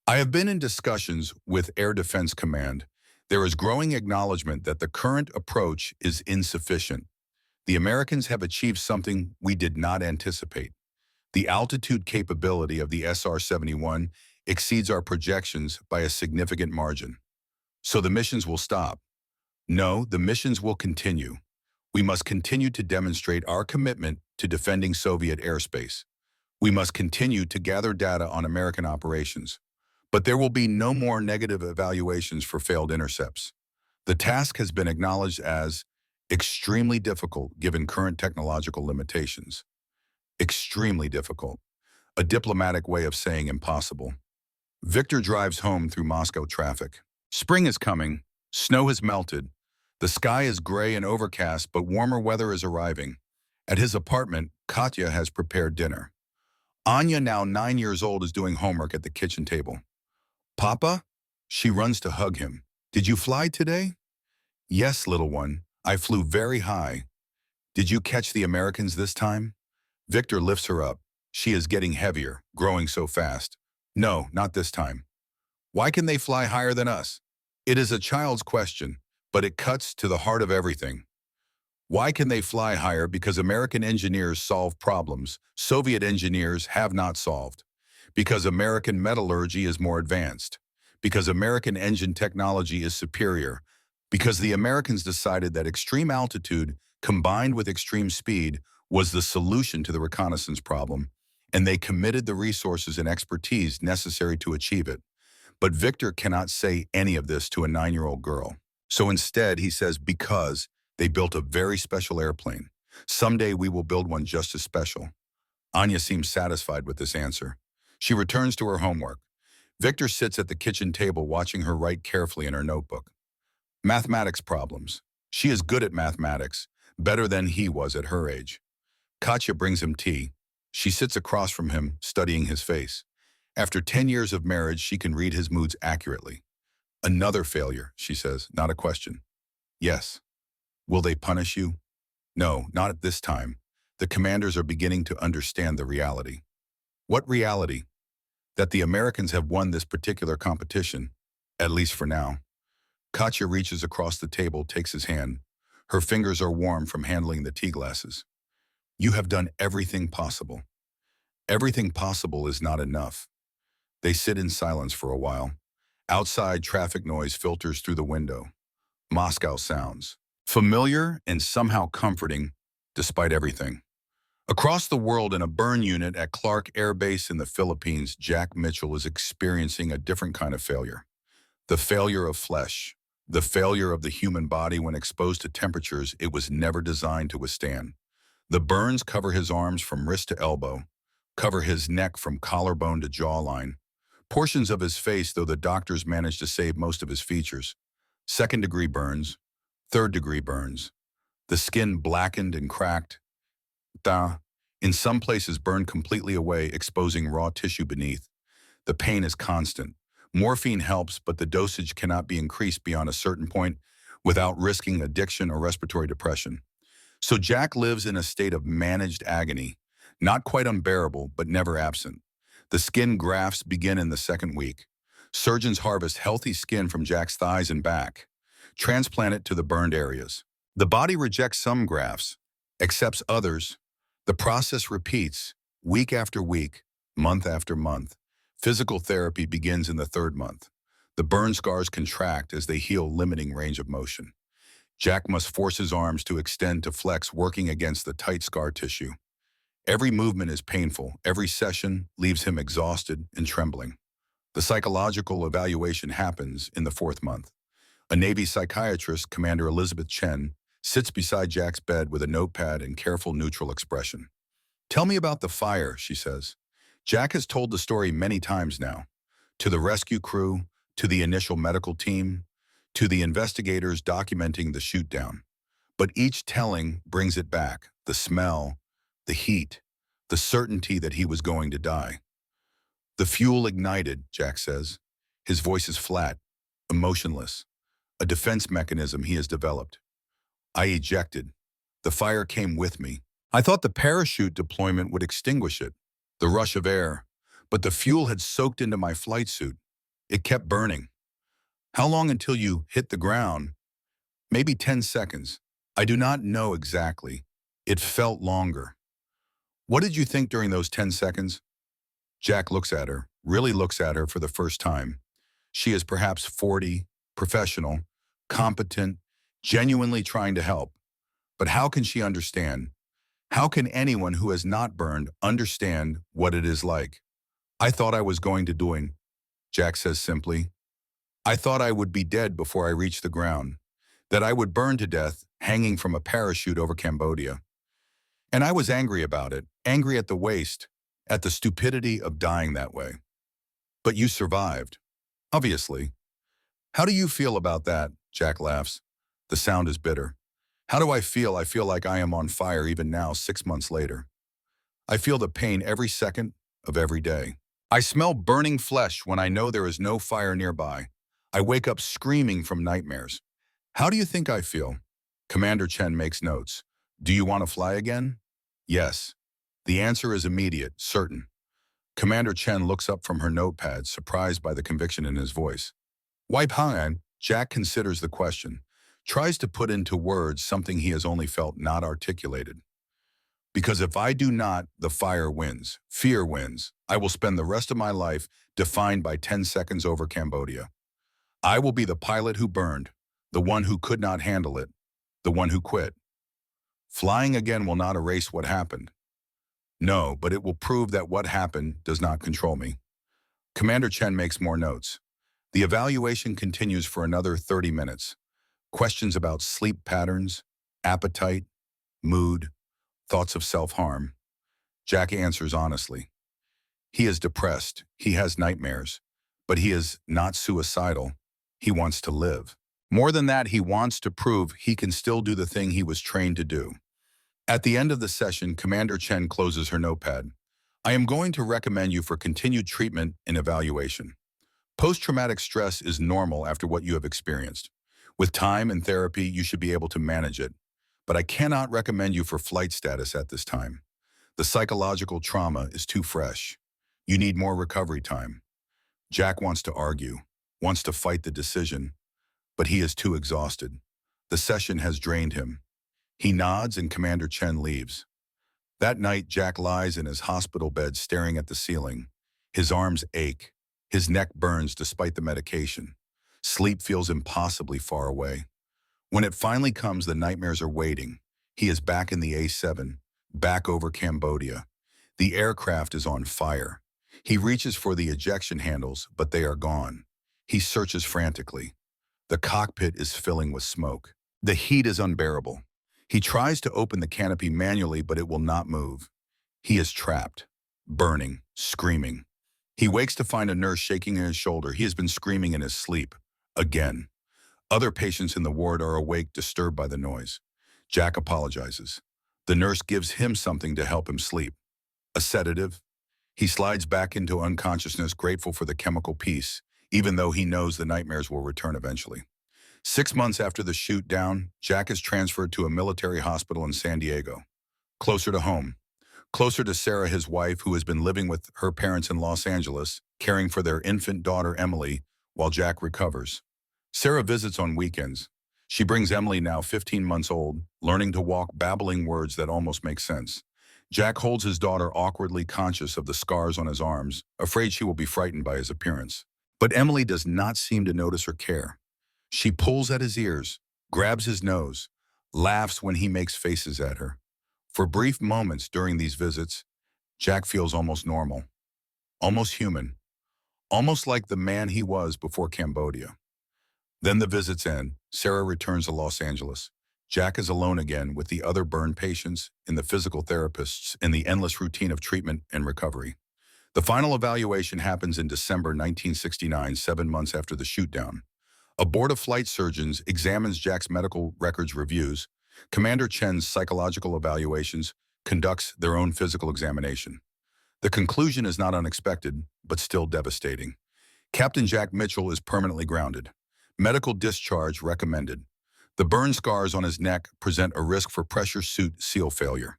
S1: I have been in discussions with Air Defense Command. There is growing acknowledgement that the current approach is insufficient. The Americans have achieved something we did not anticipate. The altitude capability of the SR-71 exceeds our projections by a significant margin. So the missions will stop. No, the missions will continue. We must continue to demonstrate our commitment to defending Soviet airspace. We must continue to gather data on American operations. But there will be no more negative evaluations for failed intercepts. The task has been acknowledged as extremely difficult given current technological limitations. Extremely difficult. A diplomatic way of saying impossible. Victor drives home through Moscow traffic. Spring is coming. Snow has melted. The sky is gray and overcast, but warmer weather is arriving. At his apartment, Katya has prepared dinner. Anya, now 9 years old, is doing homework at the kitchen table. Papa? She runs to hug him. Did you fly today? Yes, little one. I flew very high. Did you catch the Americans this time? Victor lifts her up. She is getting heavier, growing so fast. No, not this time. Why can they fly higher than us? It is a child's question, but it cuts to the heart of everything. Why can they fly higher? Because American engineers solve problems Soviet engineers have not solved. Because American metallurgy is more advanced. Because American engine technology is superior. Because the Americans decided that extreme altitude combined with extreme speed was the solution to the reconnaissance problem, and they committed the resources and expertise necessary to achieve it. But Victor cannot say any of this to a 9-year-old girl. So instead, he says, because they built a very special airplane. Someday we will build one just as special. Anya seems satisfied with this answer. She returns to her homework. Victor sits at the kitchen table watching her write carefully in her notebook. Mathematics problems. She is good at mathematics, better than he was at her age. Katya brings him tea. She sits across from him, studying his face. After 10 years of marriage, she can read his moods accurately. Another failure, she says, not a question. Yes. Will they punish you? No, not at this time. The commanders are beginning to understand the reality. What reality? That the Americans have won this particular competition, at least for now. Katya reaches across the table, takes his hand. Her fingers are warm from handling the tea glasses. You have done everything possible. Everything possible is not enough. They sit in silence for a while. Outside, traffic noise filters through the window. Moscow sounds. Familiar and somehow comforting, despite everything. Across the world in a burn unit at Clark Air Base in the Philippines, Jack Mitchell is experiencing a different kind of failure. The failure of flesh. the failure of the human body when exposed to temperatures it was never designed to withstand. The burns cover his arms from wrist to elbow, cover his neck from collarbone to jawline, portions of his face, though the doctors managed to save most of his features. Second-degree burns, third-degree burns. The skin blackened and cracked. In some places burned completely away, exposing raw tissue beneath. The pain is constant. Morphine helps, but the dosage cannot be increased beyond a certain point without risking addiction or respiratory depression. So Jack lives in a state of managed agony, not quite unbearable, but never absent. The skin grafts begin in the second week. Surgeons harvest healthy skin from Jack's thighs and back, transplant it to the burned areas. The body rejects some grafts, accepts others. The process repeats week after week, month after month. Physical therapy begins in the third month. The burn scars contract as they heal, limiting range of motion. Jack must force his arms to extend to flex, working against the tight scar tissue. Every movement is painful. Every session leaves him exhausted and trembling. The psychological evaluation happens in the fourth month. A Navy psychiatrist, Commander Elizabeth Chen, sits beside Jack's bed with a notepad and careful, neutral expression. "Tell me about the fire," she says. Jack has told the story many times now, to the rescue crew, to the initial medical team, to the investigators documenting the shoot-down. But each telling brings it back, the smell, the heat, the certainty that he was going to die. "The fuel ignited," Jack says. His voice is flat, emotionless, a defense mechanism he has developed. "I ejected. The fire came with me. I thought the parachute deployment would extinguish it, the rush of air, but the fuel had soaked into my flight suit. It kept burning." "How long until you hit the ground?" "Maybe 10 seconds. I do not know exactly. It felt longer." "What did you think during those 10 seconds? Jack looks at her, really looks at her for the first time. She is perhaps 40, professional, competent, genuinely trying to help. But how can she understand? How can anyone who has not burned understand what it is like? "I thought I was going to doing," Jack says simply. "I thought I would be dead before I reached the ground, that I would burn to death hanging from a parachute over Cambodia. And I was angry about it, angry at the waste, at the stupidity of dying that way." "But you survived." "Obviously." "How do you feel about that?" Jack laughs. The sound is bitter. "How do I feel? I feel like I am on fire even now, 6 months later. I feel the pain every second of every day. I smell burning flesh when I know there is no fire nearby. I wake up screaming from nightmares. How do you think I feel?" Commander Chen makes notes. "Do you want to fly again?" "Yes." The answer is immediate, certain. Commander Chen looks up from her notepad, surprised by the conviction in his voice. "Why Pan?" Jack considers the question, tries to put into words something he has only felt, not articulated. "Because if I do not, the fire wins. Fear wins. I will spend the rest of my life defined by 10 seconds over Cambodia. I will be the pilot who burned, the one who could not handle it, the one who quit. Flying again will not erase what happened. No, but it will prove that what happened does not control me." Commander Chen makes more notes. The evaluation continues for another 30 minutes. Questions about sleep patterns, appetite, mood, thoughts of self-harm. Jack answers honestly. He is depressed, he has nightmares, but he is not suicidal. He wants to live. More than that, he wants to prove he can still do the thing he was trained to do. At the end of the session, Commander Chen closes her notepad. "I am going to recommend you for continued treatment and evaluation. Post-traumatic stress is normal after what you have experienced. With time and therapy, you should be able to manage it. But I cannot recommend you for flight status at this time. The psychological trauma is too fresh. You need more recovery time." Jack wants to argue, wants to fight the decision, but he is too exhausted. The session has drained him. He nods and Commander Chen leaves. That night, Jack lies in his hospital bed staring at the ceiling. His arms ache. His neck burns despite the medication. Sleep feels impossibly far away. When it finally comes, the nightmares are waiting. He is back in the A-7, back over Cambodia. The aircraft is on fire. He reaches for the ejection handles, but they are gone. He searches frantically. The cockpit is filling with smoke. The heat is unbearable. He tries to open the canopy manually, but it will not move. He is trapped, burning, screaming. He wakes to find a nurse shaking his shoulder. He has been screaming in his sleep. Again. Other patients in the ward are awake, disturbed by the noise. Jack apologizes. The nurse gives him something to help him sleep. A sedative. He slides back into unconsciousness, grateful for the chemical peace, even though he knows the nightmares will return eventually. 6 months after the shoot down, Jack is transferred to a military hospital in San Diego. Closer to home. Closer to Sarah, his wife, who has been living with her parents in Los Angeles, caring for their infant daughter, Emily, while Jack recovers. Sarah visits on weekends. She brings Emily, now 15 months old, learning to walk, babbling words that almost make sense. Jack holds his daughter, awkwardly conscious of the scars on his arms, afraid she will be frightened by his appearance. But Emily does not seem to notice or care. She pulls at his ears, grabs his nose, laughs when he makes faces at her. For brief moments during these visits, Jack feels almost normal, almost human, almost like the man he was before Cambodia. Then the visits end. Sarah returns to Los Angeles. Jack is alone again with the other burn patients and the physical therapists in the endless routine of treatment and recovery. The final evaluation happens in December 1969, 7 months after the shoot-down. A board of flight surgeons examines Jack's medical records, reviews. Commander Chen's psychological evaluations, conducts their own physical examination. The conclusion is not unexpected, but still devastating. Captain Jack Mitchell is permanently grounded. Medical discharge recommended. The burn scars on his neck present a risk for pressure suit seal failure.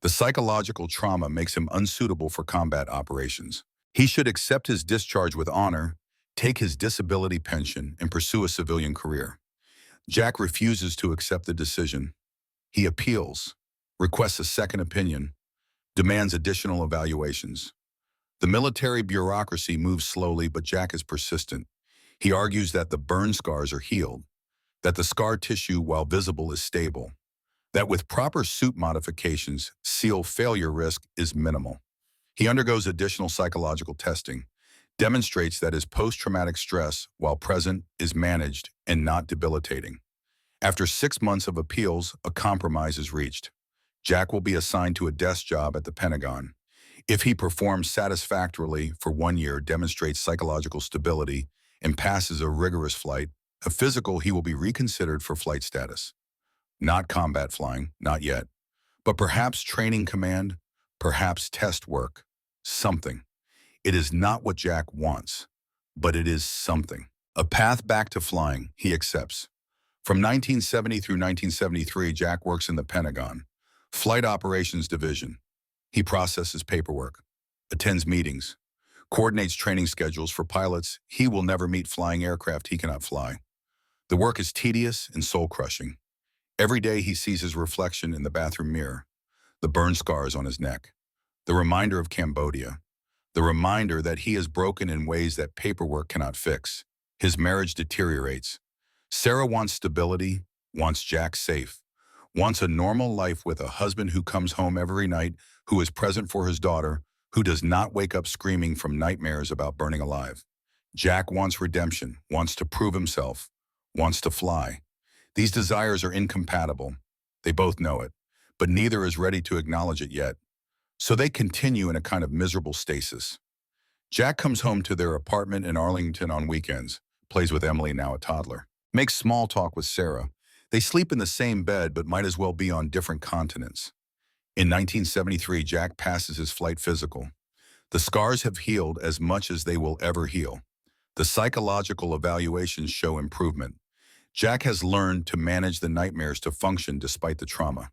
S1: The psychological trauma makes him unsuitable for combat operations. He should accept his discharge with honor, take his disability pension, and pursue a civilian career. Jack refuses to accept the decision. He appeals, requests a second opinion, demands additional evaluations. The military bureaucracy moves slowly, but Jack is persistent. He argues that the burn scars are healed, that the scar tissue, while visible, is stable, that with proper suit modifications, seal failure risk is minimal. He undergoes additional psychological testing, demonstrates that his post-traumatic stress, while present, is managed and not debilitating. After 6 months of appeals, a compromise is reached. Jack will be assigned to a desk job at the Pentagon. If he performs satisfactorily for 1 year, demonstrates psychological stability, and passes a rigorous flight, a physical, he will be reconsidered for flight status. Not combat flying, not yet. But perhaps training command, perhaps test work, something. It is not what Jack wants, but it is something. A path back to flying, he accepts. From 1970 through 1973, Jack works in the Pentagon, Flight Operations Division. He processes paperwork, attends meetings, coordinates training schedules for pilots he will never meet flying aircraft he cannot fly. The work is tedious and soul-crushing. Every day he sees his reflection in the bathroom mirror, the burn scars on his neck, the reminder of Cambodia, the reminder that he is broken in ways that paperwork cannot fix. His marriage deteriorates. Sarah wants stability, wants Jack safe, wants a normal life with a husband who comes home every night, who is present for his daughter, who does not wake up screaming from nightmares about burning alive. Jack wants redemption, wants to prove himself, wants to fly. These desires are incompatible. They both know it, but neither is ready to acknowledge it yet. So they continue in a kind of miserable stasis. Jack comes home to their apartment in Arlington on weekends, plays with Emily, now a toddler, makes small talk with Sarah. They sleep in the same bed but might as well be on different continents. In 1973, Jack passes his flight physical. The scars have healed as much as they will ever heal. The psychological evaluations show improvement. Jack has learned to manage the nightmares, to function despite the trauma.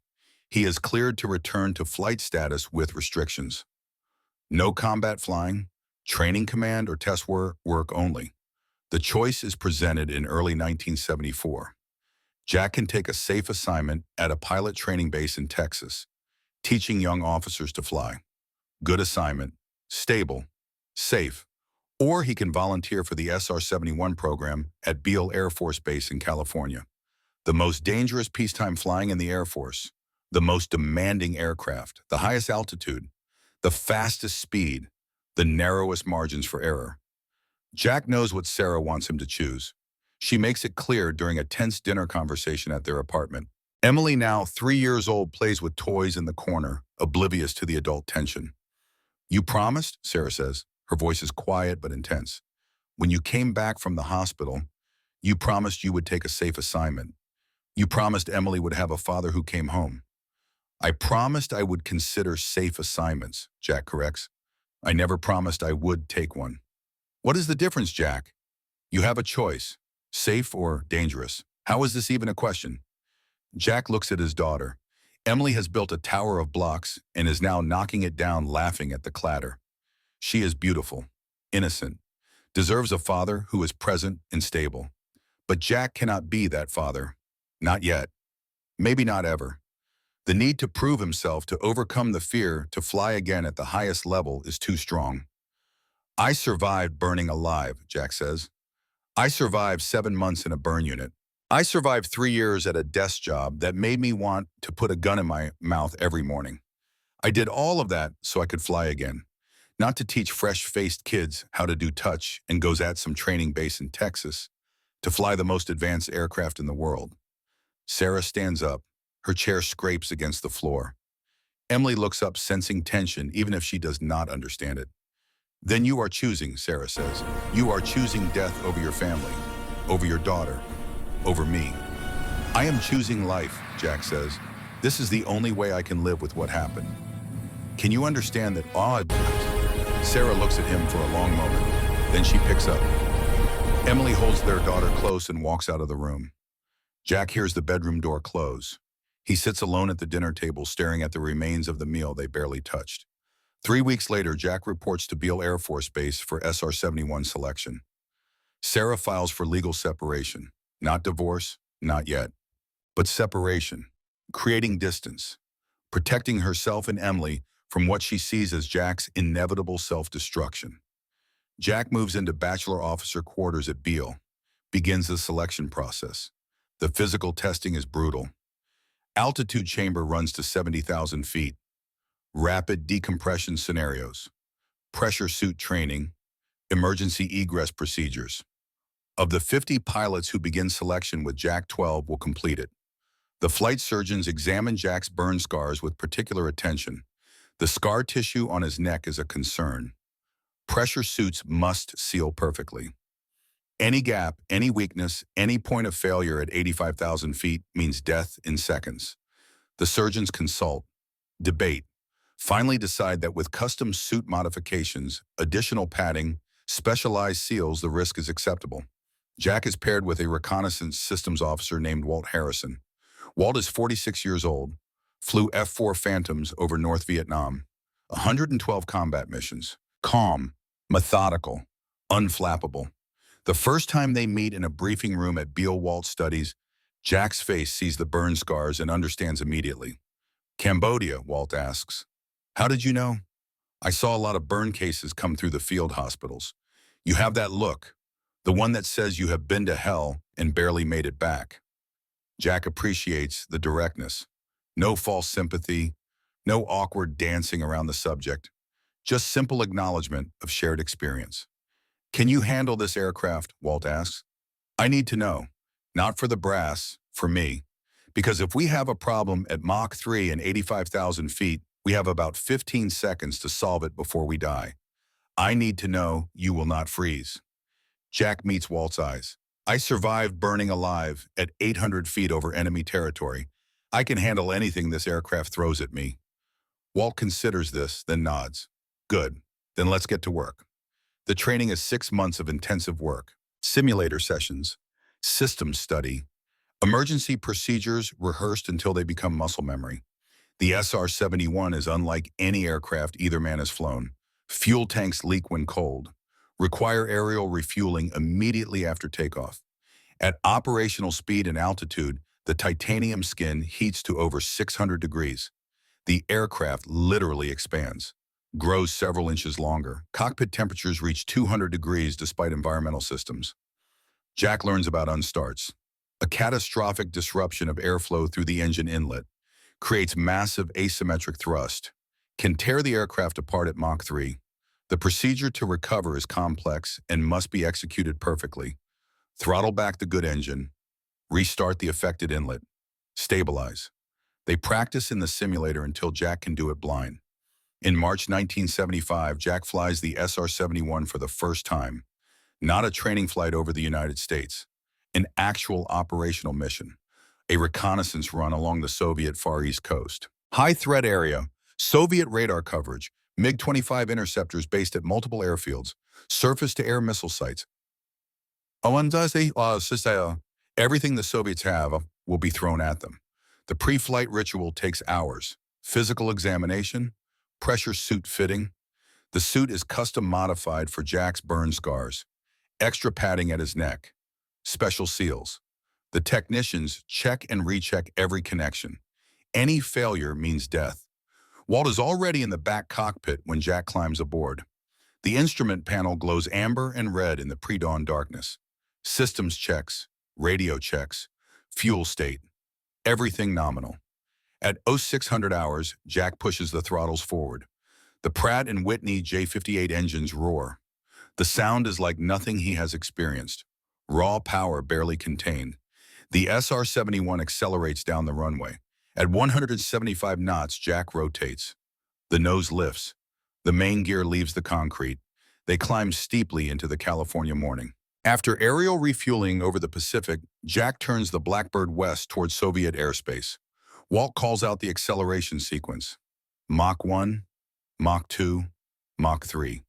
S1: He is cleared to return to flight status with restrictions. No combat flying, training command or test work only. The choice is presented in early 1974. Jack can take a safe assignment at a pilot training base in Texas, teaching young officers to fly. Good assignment, stable, safe. Or he can volunteer for the SR-71 program at Beale Air Force Base in California. The most dangerous peacetime flying in the Air Force, the most demanding aircraft, the highest altitude, the fastest speed, the narrowest margins for error. Jack knows what Sarah wants him to choose. She makes it clear during a tense dinner conversation at their apartment. Emily, now 3 years old, plays with toys in the corner, oblivious to the adult tension. "You promised," Sarah says. Her voice is quiet but intense. "When you came back from the hospital, you promised you would take a safe assignment. You promised Emily would have a father who came home." "I promised I would consider safe assignments," Jack corrects. "I never promised I would take one." "What is the difference, Jack? You have a choice, safe or dangerous. How is this even a question?" Jack looks at his daughter. Emily has built a tower of blocks and is now knocking it down, laughing at the clatter. She is beautiful, innocent, deserves a father who is present and stable. But Jack cannot be that father. Not yet. Maybe not ever. The need to prove himself, to overcome the fear, to fly again at the highest level is too strong. "I survived burning alive," Jack says. "I survived 7 months in a burn unit. I survived 3 years at a desk job that made me want to put a gun in my mouth every morning. I did all of that so I could fly again. Not to teach fresh-faced kids how to do touch and goes at some training base in Texas, to fly the most advanced aircraft in the world." Sarah stands up. Her chair scrapes against the floor. Emily looks up, sensing tension, even if she does not understand it. "Then you are choosing," Sarah says. "You are choosing death over your family, over your daughter, over me." "I am choosing life," Jack says. "This is the only way I can live with what happened. Can you understand that odd?" Sarah looks at him for a long moment. Then she picks up. Emily holds their daughter close and walks out of the room. Jack hears the bedroom door close. He sits alone at the dinner table, staring at the remains of the meal they barely touched. 3 weeks later, Jack reports to Beale Air Force Base for SR-71 selection. Sarah files for legal separation. Not divorce, not yet. But separation, creating distance, protecting herself and Emily from what she sees as Jack's inevitable self-destruction. Jack moves into bachelor officer quarters at Beale, begins the selection process. The physical testing is brutal. Altitude chamber runs to 70,000 feet. Rapid decompression scenarios. Pressure suit training. Emergency egress procedures. Of the 50 pilots who begin selection with Jack, 12 will complete it. The flight surgeons examine Jack's burn scars with particular attention. The scar tissue on his neck is a concern. Pressure suits must seal perfectly. Any gap, any weakness, any point of failure at 85,000 feet means death in seconds. The surgeons consult, debate, finally decide that with custom suit modifications, additional padding, specialized seals, the risk is acceptable. Jack is paired with a reconnaissance systems officer named Walt Harrison. Walt is 46 years old, flew F-4 Phantoms over North Vietnam, 112 combat missions, calm, methodical, unflappable. The first time they meet in a briefing room at Beale, Walt studies Jack's face, sees the burn scars, and understands immediately. "Cambodia," Walt asks. "How did you know?" "I saw a lot of burn cases come through the field hospitals. You have that look, the one that says you have been to hell and barely made it back." Jack appreciates the directness. No false sympathy, no awkward dancing around the subject, just simple acknowledgement of shared experience. "Can you handle this aircraft?" Walt asks. "I need to know. Not for the brass, for me. Because if we have a problem at Mach 3 and 85,000 feet, we have about 15 seconds to solve it before we die. I need to know you will not freeze." Jack meets Walt's eyes. "I survived burning alive at 800 feet over enemy territory. I can handle anything this aircraft throws at me." Walt considers this, then nods. "Good. Then let's get to work." The training is 6 months of intensive work. Simulator sessions, systems study, emergency procedures rehearsed until they become muscle memory. The SR-71 is unlike any aircraft either man has flown. Fuel tanks leak when cold. Require aerial refueling immediately after takeoff. At operational speed and altitude, the titanium skin heats to over 600 degrees. The aircraft literally expands, grows several inches longer. Cockpit temperatures reach 200 degrees despite environmental systems. Jack learns about unstarts. A catastrophic disruption of airflow through the engine inlet creates massive asymmetric thrust, can tear the aircraft apart at Mach 3. The procedure to recover is complex and must be executed perfectly. Throttle back the good engine, restart the affected inlet, stabilize. They practice in the simulator until Jack can do it blind. In March 1975, Jack flies the SR-71 for the first time, not a training flight over the United States, an actual operational mission, a reconnaissance run along the Soviet Far East coast. High threat area, Soviet radar coverage, MiG-25 interceptors based at multiple airfields, surface-to-air missile sites. Everything the Soviets have will be thrown at them. The pre-flight ritual takes hours. Physical examination, pressure suit fitting. The suit is custom modified for Jack's burn scars. Extra padding at his neck. Special seals. The technicians check and recheck every connection. Any failure means death. Walt is already in the back cockpit when Jack climbs aboard. The instrument panel glows amber and red in the pre-dawn darkness. Systems checks, radio checks, fuel state, everything nominal. At 0600 hours, Jack pushes the throttles forward. The Pratt & Whitney J58 engines roar. The sound is like nothing he has experienced. Raw power barely contained. The SR-71 accelerates down the runway. At 175 knots, Jack rotates. The nose lifts. The main gear leaves the concrete. They climb steeply into the California morning. After aerial refueling over the Pacific, Jack turns the Blackbird west towards Soviet airspace. Walt calls out the acceleration sequence. Mach 1, Mach 2, Mach 3.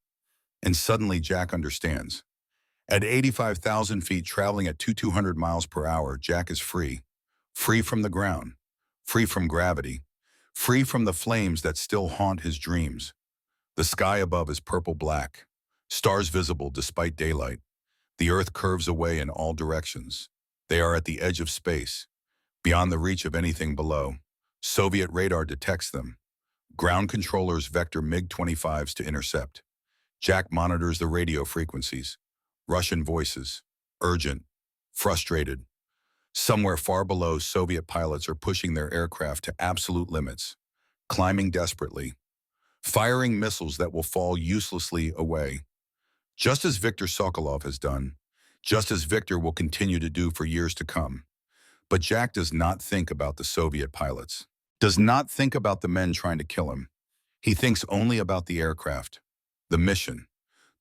S1: And suddenly Jack understands. At 85,000 feet traveling at 200 miles per hour, Jack is free. Free from the ground. Free from gravity. Free from the flames that still haunt his dreams. The sky above is purple-black. Stars visible despite daylight. The Earth curves away in all directions. They are at the edge of space, beyond the reach of anything below. Soviet radar detects them. Ground controllers vector MiG-25s to intercept. Jack monitors the radio frequencies. Russian voices, urgent, frustrated. Somewhere far below, Soviet pilots are pushing their aircraft to absolute limits, climbing desperately, firing missiles that will fall uselessly away. Just as Viktor Sokolov has done, just as Viktor will continue to do for years to come. But Jack does not think about the Soviet pilots, does not think about the men trying to kill him. He thinks only about the aircraft, the mission,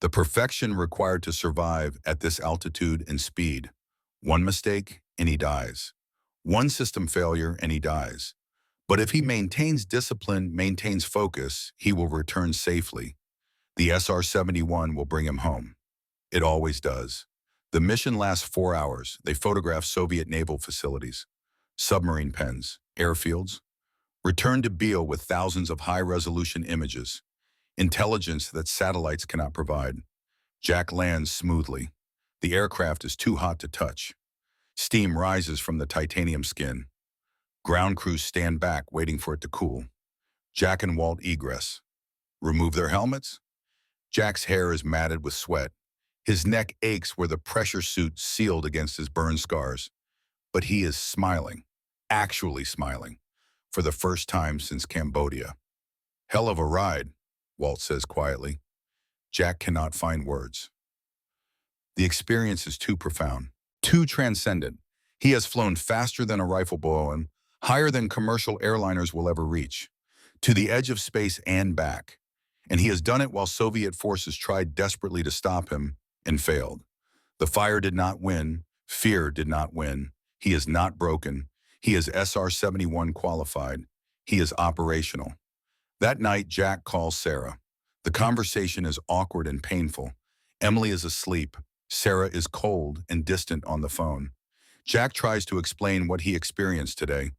S1: the perfection required to survive at this altitude and speed. One mistake, and he dies. One system failure, and he dies. But if he maintains discipline, maintains focus, he will return safely. The SR-71 will bring him home. It always does. The mission lasts 4 hours. They photograph Soviet naval facilities, submarine pens, airfields. Return to Beale with thousands of high-resolution images. Intelligence that satellites cannot provide. Jack lands smoothly. The aircraft is too hot to touch. Steam rises from the titanium skin. Ground crews stand back, waiting for it to cool. Jack and Walt egress. Remove their helmets? Jack's hair is matted with sweat. His neck aches where the pressure suit sealed against his burn scars. But he is smiling, actually smiling, for the first time since Cambodia. Hell of a ride, Walt says quietly. Jack cannot find words. The experience is too profound, too transcendent. He has flown faster than a rifle balloon, higher than commercial airliners will ever reach, to the edge of space and back. And he has done it while Soviet forces tried desperately to stop him and failed. The fire did not win. Fear did not win. He is not broken. He is SR-71 qualified. He is operational. That night, Jack calls Sarah. The conversation is awkward and painful. Emily is asleep. Sarah is cold and distant on the phone. Jack tries to explain what he experienced today,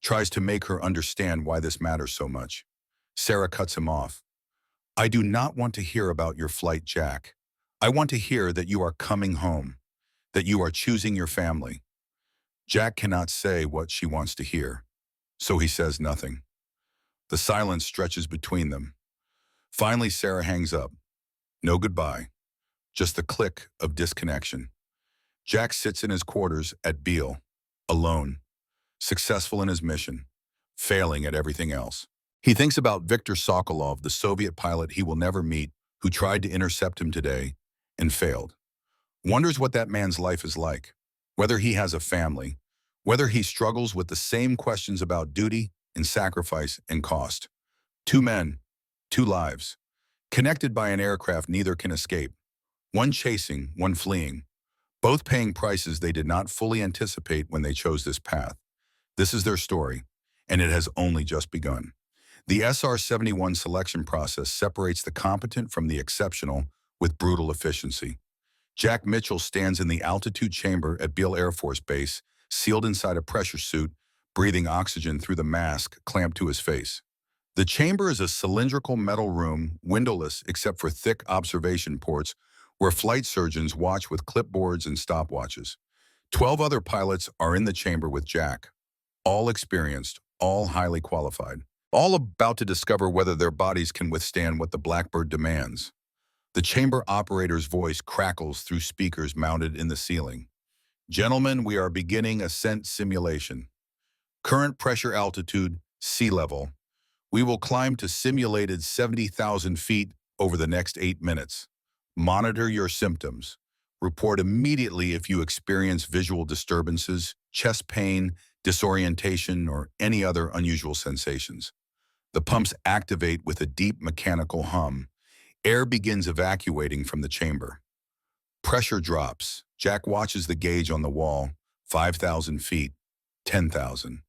S1: tries to make her understand why this matters so much. Sarah cuts him off. I do not want to hear about your flight, Jack. I want to hear that you are coming home, that you are choosing your family. Jack cannot say what she wants to hear, so he says nothing. The silence stretches between them. Finally, Sarah hangs up. No goodbye, just the click of disconnection. Jack sits in his quarters at Beale, alone, successful in his mission, failing at everything else. He thinks about Viktor Sokolov, the Soviet pilot he will never meet, who tried to intercept him today and failed. Wonders what that man's life is like, whether he has a family, whether he struggles with the same questions about duty and sacrifice and cost. Two men, two lives, connected by an aircraft neither can escape, one chasing, one fleeing, both paying prices they did not fully anticipate when they chose this path. This is their story, and it has only just begun. The SR-71 selection process separates the competent from the exceptional with brutal efficiency. Jack Mitchell stands in the altitude chamber at Beale Air Force Base, sealed inside a pressure suit, breathing oxygen through the mask clamped to his face. The chamber is a cylindrical metal room, windowless except for thick observation ports, where flight surgeons watch with clipboards and stopwatches. 12 other pilots are in the chamber with Jack, all experienced, all highly qualified, all about to discover whether their bodies can withstand what the Blackbird demands. The chamber operator's voice crackles through speakers mounted in the ceiling. Gentlemen, we are beginning ascent simulation. Current pressure altitude, sea level. We will climb to simulated 70,000 feet over the next 8 minutes. Monitor your symptoms. Report immediately if you experience visual disturbances, chest pain, disorientation, or any other unusual sensations. The pumps activate with a deep mechanical hum. Air begins evacuating from the chamber. Pressure drops. Jack watches the gauge on the wall. 5,000 feet, 10,000.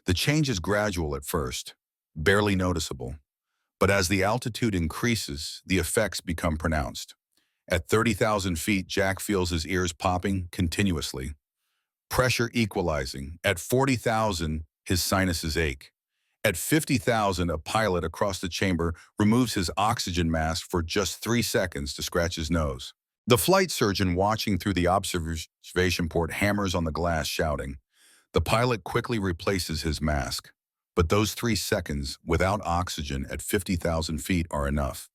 S1: The change is gradual at first, barely noticeable. But as the altitude increases, the effects become pronounced. At 30,000 feet, Jack feels his ears popping continuously. Pressure equalizing. At 40,000, his sinuses ache. At 50,000, a pilot across the chamber removes his oxygen mask for just 3 seconds to scratch his nose. The flight surgeon watching through the observation port hammers on the glass, shouting. The pilot quickly replaces his mask. But those 3 seconds without oxygen at 50,000 feet are enough.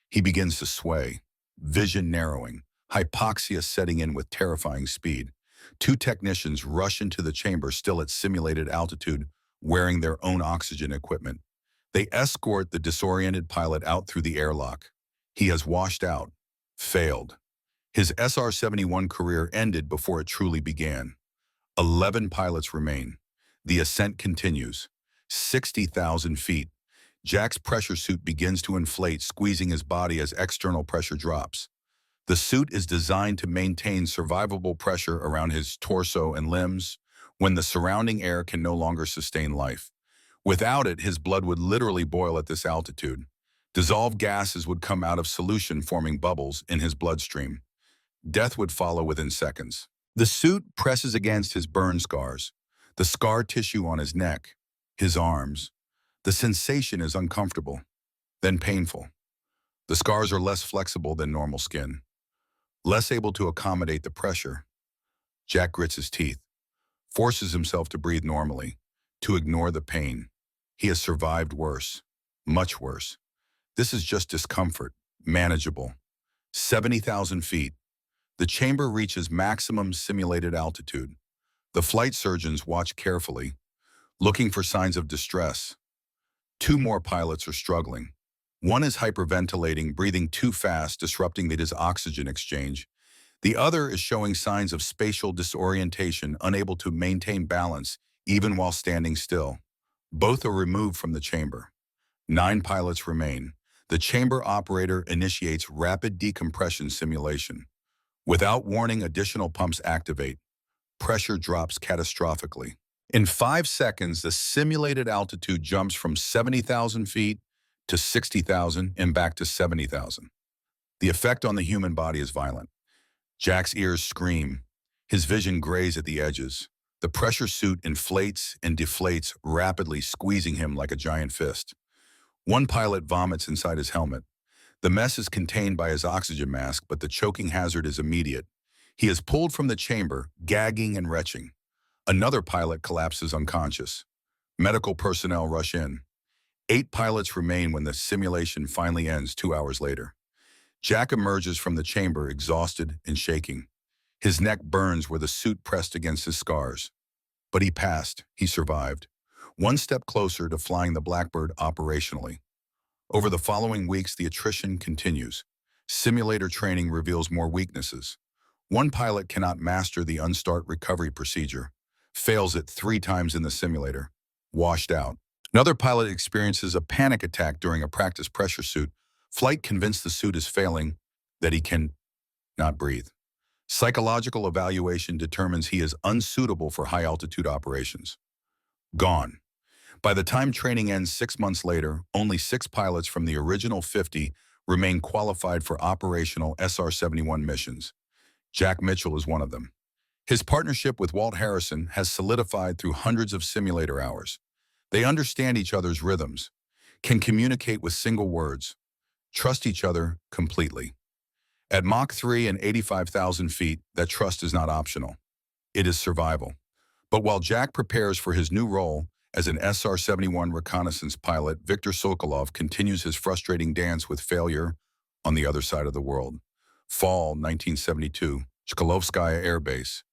S1: He begins to sway, vision narrowing, hypoxia setting in with terrifying speed. 2 technicians rush into the chamber still at simulated altitude, wearing their own oxygen equipment. They escort the disoriented pilot out through the airlock. He has washed out, failed. His SR-71 career ended before it truly began. 11 pilots remain. The ascent continues. 60,000 feet. Jack's pressure suit begins to inflate, squeezing his body as external pressure drops. The suit is designed to maintain survivable pressure around his torso and limbs when the surrounding air can no longer sustain life. Without it, his blood would literally boil at this altitude. Dissolved gases would come out of solution, forming bubbles in his bloodstream. Death would follow within seconds. The suit presses against his burn scars, the scar tissue on his neck, his arms. The sensation is uncomfortable, then painful. The scars are less flexible than normal skin, less able to accommodate the pressure. Jack grits his teeth, forces himself to breathe normally, to ignore the pain. He has survived worse, much worse. This is just discomfort, manageable. 70,000 feet. The chamber reaches maximum simulated altitude. The flight surgeons watch carefully, looking for signs of distress. 2 more pilots are struggling. One is hyperventilating, breathing too fast, disrupting the oxygen exchange. The other is showing signs of spatial disorientation, unable to maintain balance even while standing still. Both are removed from the chamber. 9 pilots remain. The chamber operator initiates rapid decompression simulation. Without warning, additional pumps activate. Pressure drops catastrophically. In 5 seconds, the simulated altitude jumps from 70,000 feet to 60,000 and back to 70,000. The effect on the human body is violent. Jack's ears scream. His vision grays at the edges. The pressure suit inflates and deflates rapidly, squeezing him like a giant fist. One pilot vomits inside his helmet. The mess is contained by his oxygen mask, but the choking hazard is immediate. He is pulled from the chamber, gagging and retching. Another pilot collapses unconscious. Medical personnel rush in. 8 pilots remain when the simulation finally ends 2 hours later. Jack emerges from the chamber exhausted and shaking. His neck burns where the suit pressed against his scars. But he passed. He survived. One step closer to flying the Blackbird operationally. Over the following weeks, the attrition continues. Simulator training reveals more weaknesses. One pilot cannot master the unstart recovery procedure, fails it 3 times in the simulator, washed out. Another pilot experiences a panic attack during a practice pressure suit. Flight convinced the suit is failing, that he can not breathe. Psychological evaluation determines he is unsuitable for high-altitude operations. Gone. By the time training ends 6 months later, only 6 pilots from the original 50 remain qualified for operational SR-71 missions. Jack Mitchell is one of them. His partnership with Walt Harrison has solidified through hundreds of simulator hours. They understand each other's rhythms, can communicate with single words, trust each other completely. At Mach 3 and 85,000 feet, that trust is not optional. It is survival. But while Jack prepares for his new role as an SR-71 reconnaissance pilot, Viktor Sokolov continues his frustrating dance with failure on the other side of the world. Fall 1972, Chkalovskaya Air Base.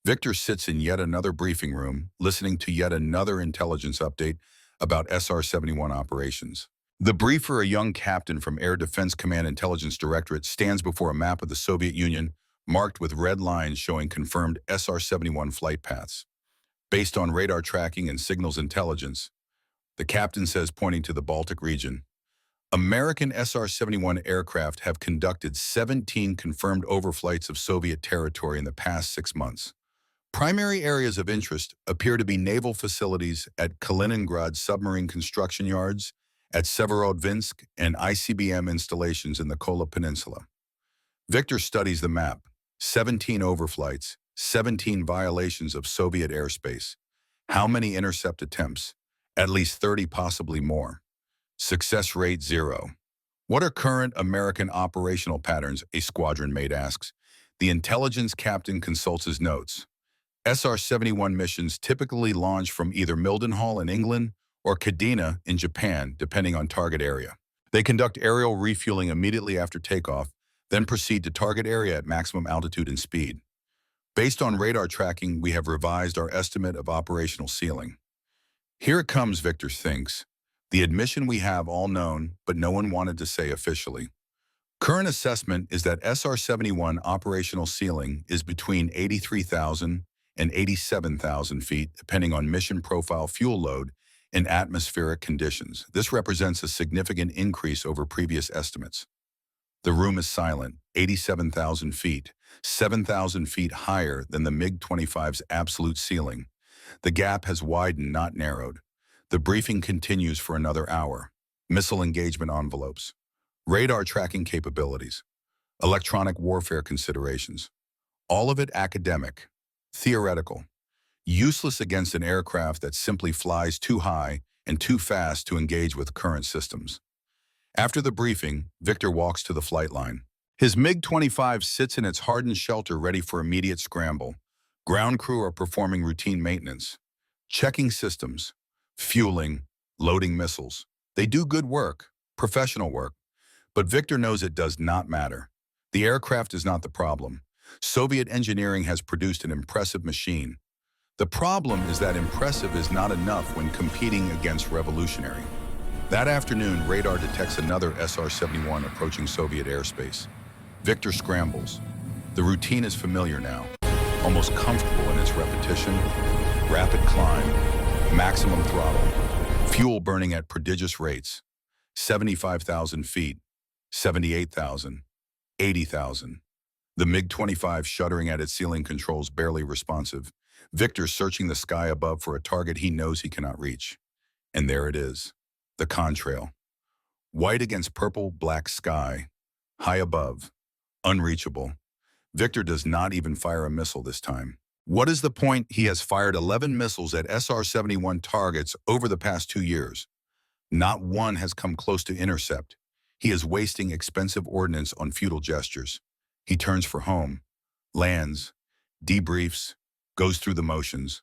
S1: Viktor sits in yet another briefing room, listening to yet another intelligence update about SR-71 operations. The briefer, a young captain from Air Defense Command Intelligence Directorate, stands before a map of the Soviet Union marked with red lines showing confirmed SR-71 flight paths. Based on radar tracking and signals intelligence, the captain says, pointing to the Baltic region, American SR-71 aircraft have conducted 17 confirmed overflights of Soviet territory in the past 6 months. Primary areas of interest appear to be naval facilities at Kaliningrad submarine construction yards, at Severodvinsk, and ICBM installations in the Kola Peninsula. Viktor studies the map. 17 overflights, 17 violations of Soviet airspace. How many intercept attempts? At least 30, possibly more. Success rate 0. What are current American operational patterns? A squadron mate asks. The intelligence captain consults his notes. SR-71 missions typically launch from either Mildenhall in England or Kadena in Japan, depending on target area. They conduct aerial refueling immediately after takeoff, then proceed to target area at maximum altitude and speed. Based on radar tracking, we have revised our estimate of operational ceiling. Here it comes, Viktor thinks. The admission we have all known, but no one wanted to say officially. Current assessment is that SR-71 operational ceiling is between 83,000 and 87,000 feet, depending on mission profile, fuel load, and atmospheric conditions. This represents a significant increase over previous estimates. The room is silent, 87,000 feet, 7,000 feet higher than the MiG-25's absolute ceiling. The gap has widened, not narrowed. The briefing continues for another hour. Missile engagement envelopes, radar tracking capabilities, electronic warfare considerations. All of it academic, theoretical, useless against an aircraft that simply flies too high and too fast to engage with current systems. After the briefing, Viktor walks to the flight line. His MiG-25 sits in its hardened shelter ready for immediate scramble. Ground crew are performing routine maintenance, checking systems, fueling, loading missiles. They do good work, professional work, but Viktor knows it does not matter. The aircraft is not the problem. Soviet engineering has produced an impressive machine. The problem is that impressive is not enough when competing against revolutionary. That afternoon, radar detects another SR-71 approaching Soviet airspace. Viktor scrambles. The routine is familiar now, almost comfortable in its repetition. Rapid climb, maximum throttle, fuel burning at prodigious rates. 75,000 feet, 78,000, 80,000. The MiG-25 shuddering at its ceiling controls barely responsive. Viktor searching the sky above for a target he knows he cannot reach. And there it is, the contrail. White against purple-black sky, high above, unreachable. Viktor does not even fire a missile this time. What is the point? He has fired 11 missiles at SR-71 targets over the past 2 years. Not one has come close to intercept. He is wasting expensive ordnance on futile gestures. He turns for home, lands, debriefs, goes through the motions.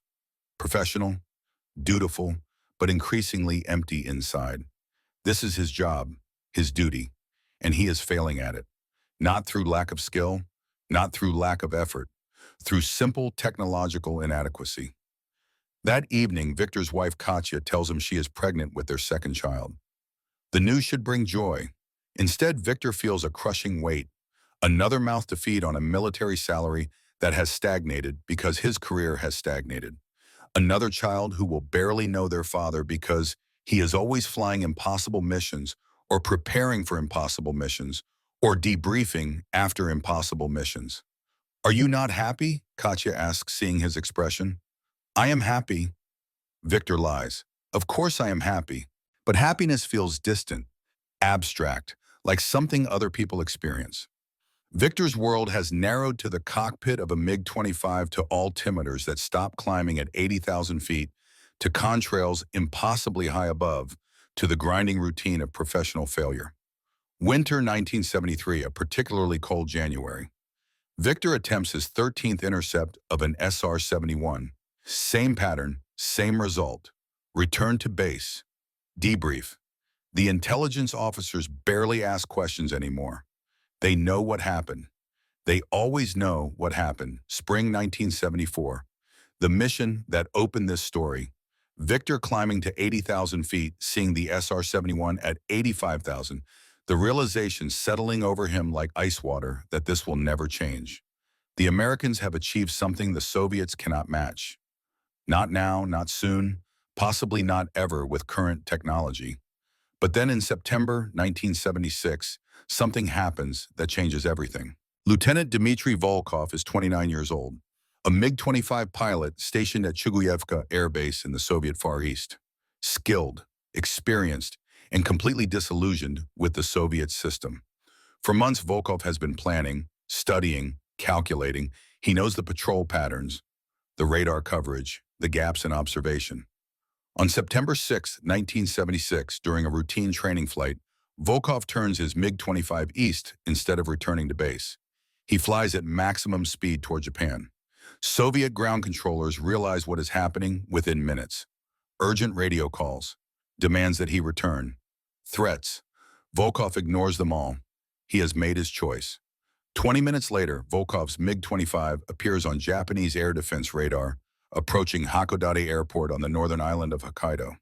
S1: Professional, dutiful, but increasingly empty inside. This is his job, his duty, and he is failing at it. Not through lack of skill, not through lack of effort, through simple technological inadequacy. That evening, Viktor's wife Katya tells him she is pregnant with their second child. The news should bring joy. Instead, Viktor feels a crushing weight, Another mouth to feed on a military salary that has stagnated because his career has stagnated. Another child who will barely know their father because he is always flying impossible missions or preparing for impossible missions or debriefing after impossible missions. Are you not happy? Katya asks, seeing his expression. I am happy. Victor lies. Of course I am happy. But happiness feels distant, abstract, like something other people experience. Victor's world has narrowed to the cockpit of a MiG-25, to altimeters that stop climbing at 80,000 feet, to contrails impossibly high above, to the grinding routine of professional failure. Winter 1973, a particularly cold January. Victor attempts his 13th intercept of an SR-71. Same pattern, same result. Return to base. Debrief. The intelligence officers barely ask questions anymore. They know what happened. They always know what happened. Spring 1974. The mission that opened this story. Victor climbing to 80,000 feet, seeing the SR-71 at 85,000. The realization settling over him like ice water that this will never change. The Americans have achieved something the Soviets cannot match. Not now, not soon, possibly not ever with current technology. But then in September 1976, something happens that changes everything. Lieutenant Dmitry Volkov is 29 years old, a MiG-25 pilot stationed at Chuguyevka Air Base in the Soviet Far East. Skilled, experienced, and completely disillusioned with the Soviet system. For months, Volkov has been planning, studying, calculating. He knows the patrol patterns, the radar coverage, the gaps in observation. On September 6, 1976, during a routine training flight, Volkov turns his MiG-25 east instead of returning to base. He flies at maximum speed toward Japan. Soviet ground controllers realize what is happening within minutes. Urgent radio calls, demands that he return, threats. Volkov ignores them all. He has made his choice. 20 minutes later, Volkov's MiG-25 appears on Japanese air defense radar, approaching Hakodate Airport on the northern island of Hokkaido.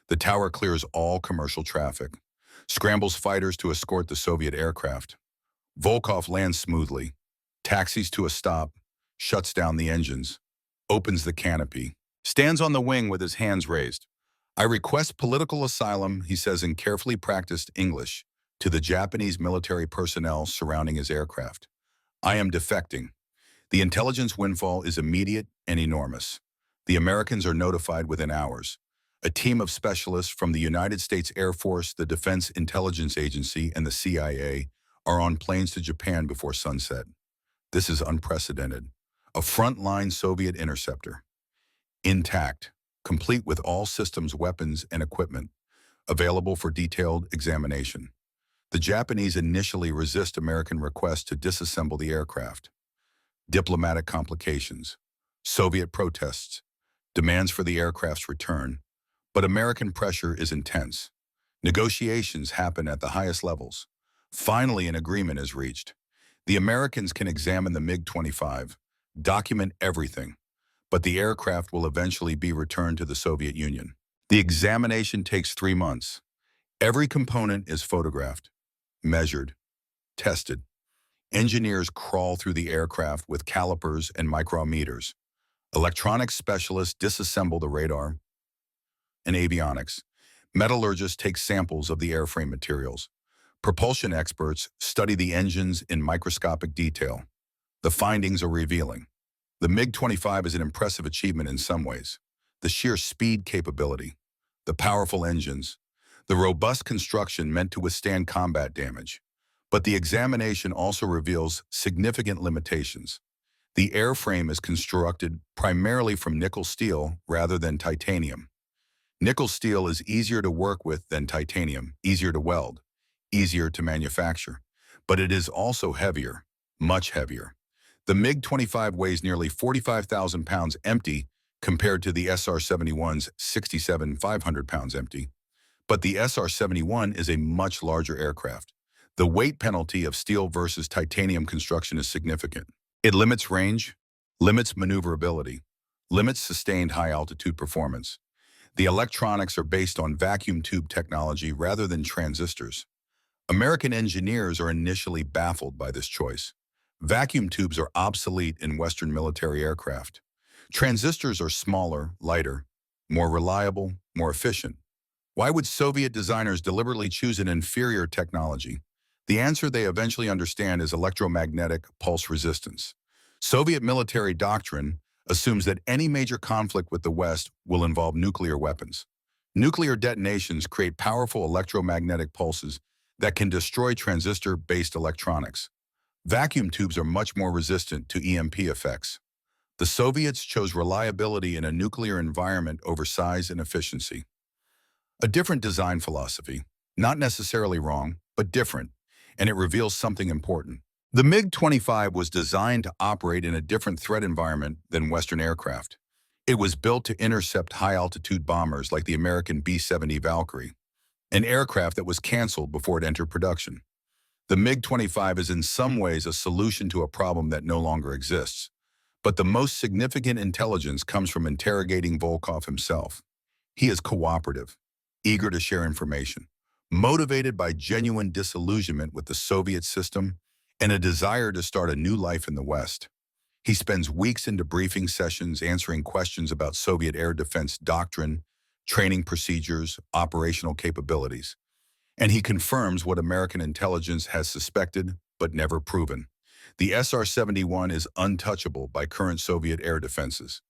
S1: The tower clears all commercial traffic, scrambles fighters to escort the Soviet aircraft. Volkov lands smoothly, taxis to a stop, shuts down the engines, opens the canopy, stands on the wing with his hands raised. I request political asylum, he says in carefully practiced English, to the Japanese military personnel surrounding his aircraft. I am defecting. The intelligence windfall is immediate and enormous. The Americans are notified within hours. A team of specialists from the United States Air Force, the Defense Intelligence Agency, and the CIA are on planes to Japan before sunset. This is unprecedented. A frontline Soviet interceptor. Intact, complete with all systems, weapons, and equipment, available for detailed examination. The Japanese initially resist American requests to disassemble the aircraft. Diplomatic complications, Soviet protests, demands for the aircraft's return, but American pressure is intense. Negotiations happen at the highest levels. Finally, an agreement is reached. The Americans can examine the MiG-25, document everything, but the aircraft will eventually be returned to the Soviet Union. The examination takes 3 months. Every component is photographed, measured, tested. Engineers crawl through the aircraft with calipers and micrometers. Electronics specialists disassemble the radar and avionics. Metallurgists take samples of the airframe materials. Propulsion experts study the engines in microscopic detail. The findings are revealing. The MiG-25 is an impressive achievement in some ways. The sheer speed capability, the powerful engines, the robust construction meant to withstand combat damage. But the examination also reveals significant limitations. The airframe is constructed primarily from nickel steel rather than titanium. Nickel steel is easier to work with than titanium, easier to weld, easier to manufacture. But it is also heavier, much heavier. The MiG-25 weighs nearly 45,000 pounds empty compared to the SR-71's 67,500 pounds empty. But the SR-71 is a much larger aircraft. The weight penalty of steel versus titanium construction is significant. It limits range, limits maneuverability, limits sustained high-altitude performance. The electronics are based on vacuum tube technology rather than transistors. American engineers are initially baffled by this choice. Vacuum tubes are obsolete in Western military aircraft. Transistors are smaller, lighter, more reliable, more efficient. Why would Soviet designers deliberately choose an inferior technology? The answer they eventually understand is electromagnetic pulse resistance. Soviet military doctrine assumes that any major conflict with the West will involve nuclear weapons. Nuclear detonations create powerful electromagnetic pulses that can destroy transistor-based electronics. Vacuum tubes are much more resistant to EMP effects. The Soviets chose reliability in a nuclear environment over size and efficiency. A different design philosophy, not necessarily wrong, but different, and it reveals something important. The MiG-25 was designed to operate in a different threat environment than Western aircraft. It was built to intercept high-altitude bombers like the American B-70 Valkyrie, an aircraft that was canceled before it entered production. The MiG-25 is in some ways a solution to a problem that no longer exists. But the most significant intelligence comes from interrogating Volkov himself. He is cooperative, eager to share information, motivated by genuine disillusionment with the Soviet system and a desire to start a new life in the West. He spends weeks in debriefing sessions answering questions about Soviet air defense doctrine, training procedures, operational capabilities. And he confirms what American intelligence has suspected but never proven. The SR-71 is untouchable by current Soviet air defenses.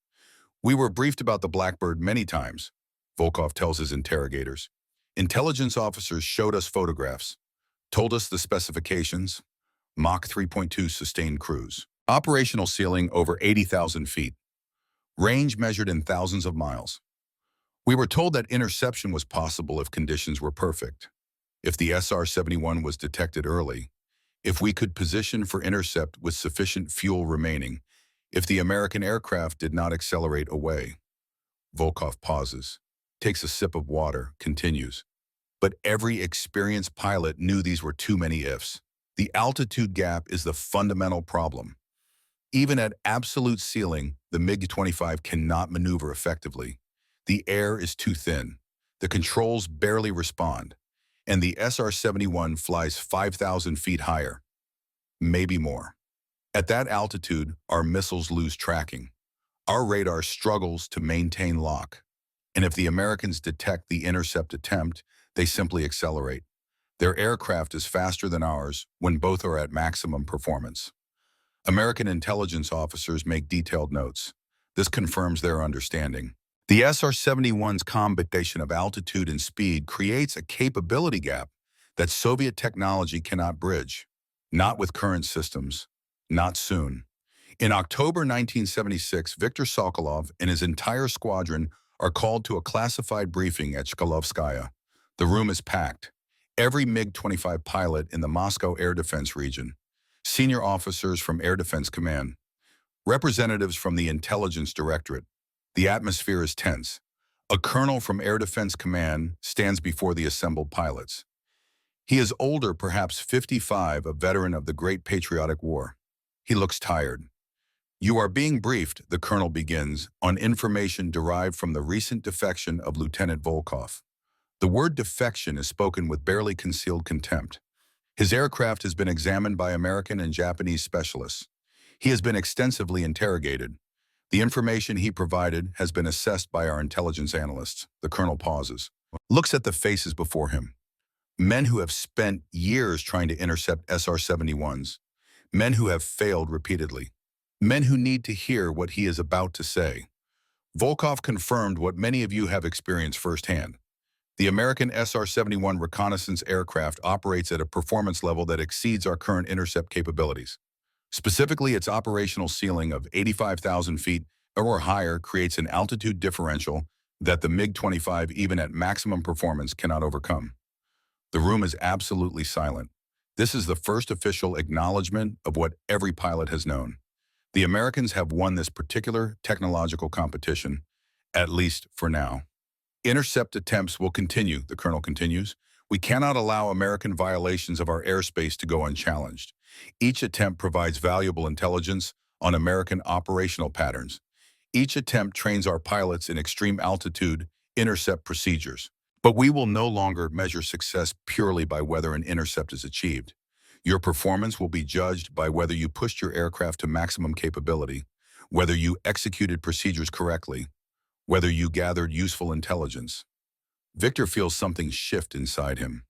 S1: We were briefed about the Blackbird many times, Volkov tells his interrogators. Intelligence officers showed us photographs, told us the specifications, Mach 3.2 sustained cruise, operational ceiling over 80,000 feet, range measured in thousands of miles. We were told that interception was possible if conditions were perfect. If the SR-71 was detected early, if we could position for intercept with sufficient fuel remaining, if the American aircraft did not accelerate away. Volkov pauses, takes a sip of water, continues. But every experienced pilot knew these were too many ifs. The altitude gap is the fundamental problem. Even at absolute ceiling, the MiG-25 cannot maneuver effectively. The air is too thin. The controls barely respond. And the SR-71 flies 5,000 feet higher, maybe more. At that altitude, our missiles lose tracking. Our radar struggles to maintain lock. And if the Americans detect the intercept attempt, they simply accelerate. Their aircraft is faster than ours when both are at maximum performance. American intelligence officers make detailed notes. This confirms their understanding. The SR-71's combination of altitude and speed creates a capability gap that Soviet technology cannot bridge. Not with current systems. Not soon. In October 1976, Viktor Sokolov and his entire squadron are called to a classified briefing at Chkalovskaya. The room is packed. Every MiG-25 pilot in the Moscow Air Defense region, senior officers from Air Defense Command, representatives from the Intelligence Directorate. The atmosphere is tense. A colonel from Air Defense Command stands before the assembled pilots. He is older, perhaps 55, a veteran of the Great Patriotic War. He looks tired. "You are being briefed," the colonel begins, "on information derived from the recent defection of Lieutenant Volkov." The word defection is spoken with barely concealed contempt. His aircraft has been examined by American and Japanese specialists. He has been extensively interrogated. The information he provided has been assessed by our intelligence analysts. The colonel pauses, looks at the faces before him. Men who have spent years trying to intercept SR-71's. Men who have failed repeatedly. Men who need to hear what he is about to say. Volkov confirmed what many of you have experienced firsthand. The American SR-71 reconnaissance aircraft operates at a performance level that exceeds our current intercept capabilities. Specifically, its operational ceiling of 85,000 feet or higher creates an altitude differential that the MiG-25, even at maximum performance, cannot overcome. The room is absolutely silent. This is the first official acknowledgement of what every pilot has known. The Americans have won this particular technological competition, at least for now. Intercept attempts will continue, the colonel continues. We cannot allow American violations of our airspace to go unchallenged. Each attempt provides valuable intelligence on American operational patterns. Each attempt trains our pilots in extreme altitude intercept procedures. But we will no longer measure success purely by whether an intercept is achieved. Your performance will be judged by whether you pushed your aircraft to maximum capability, whether you executed procedures correctly, whether you gathered useful intelligence. Victor feels something shift inside him.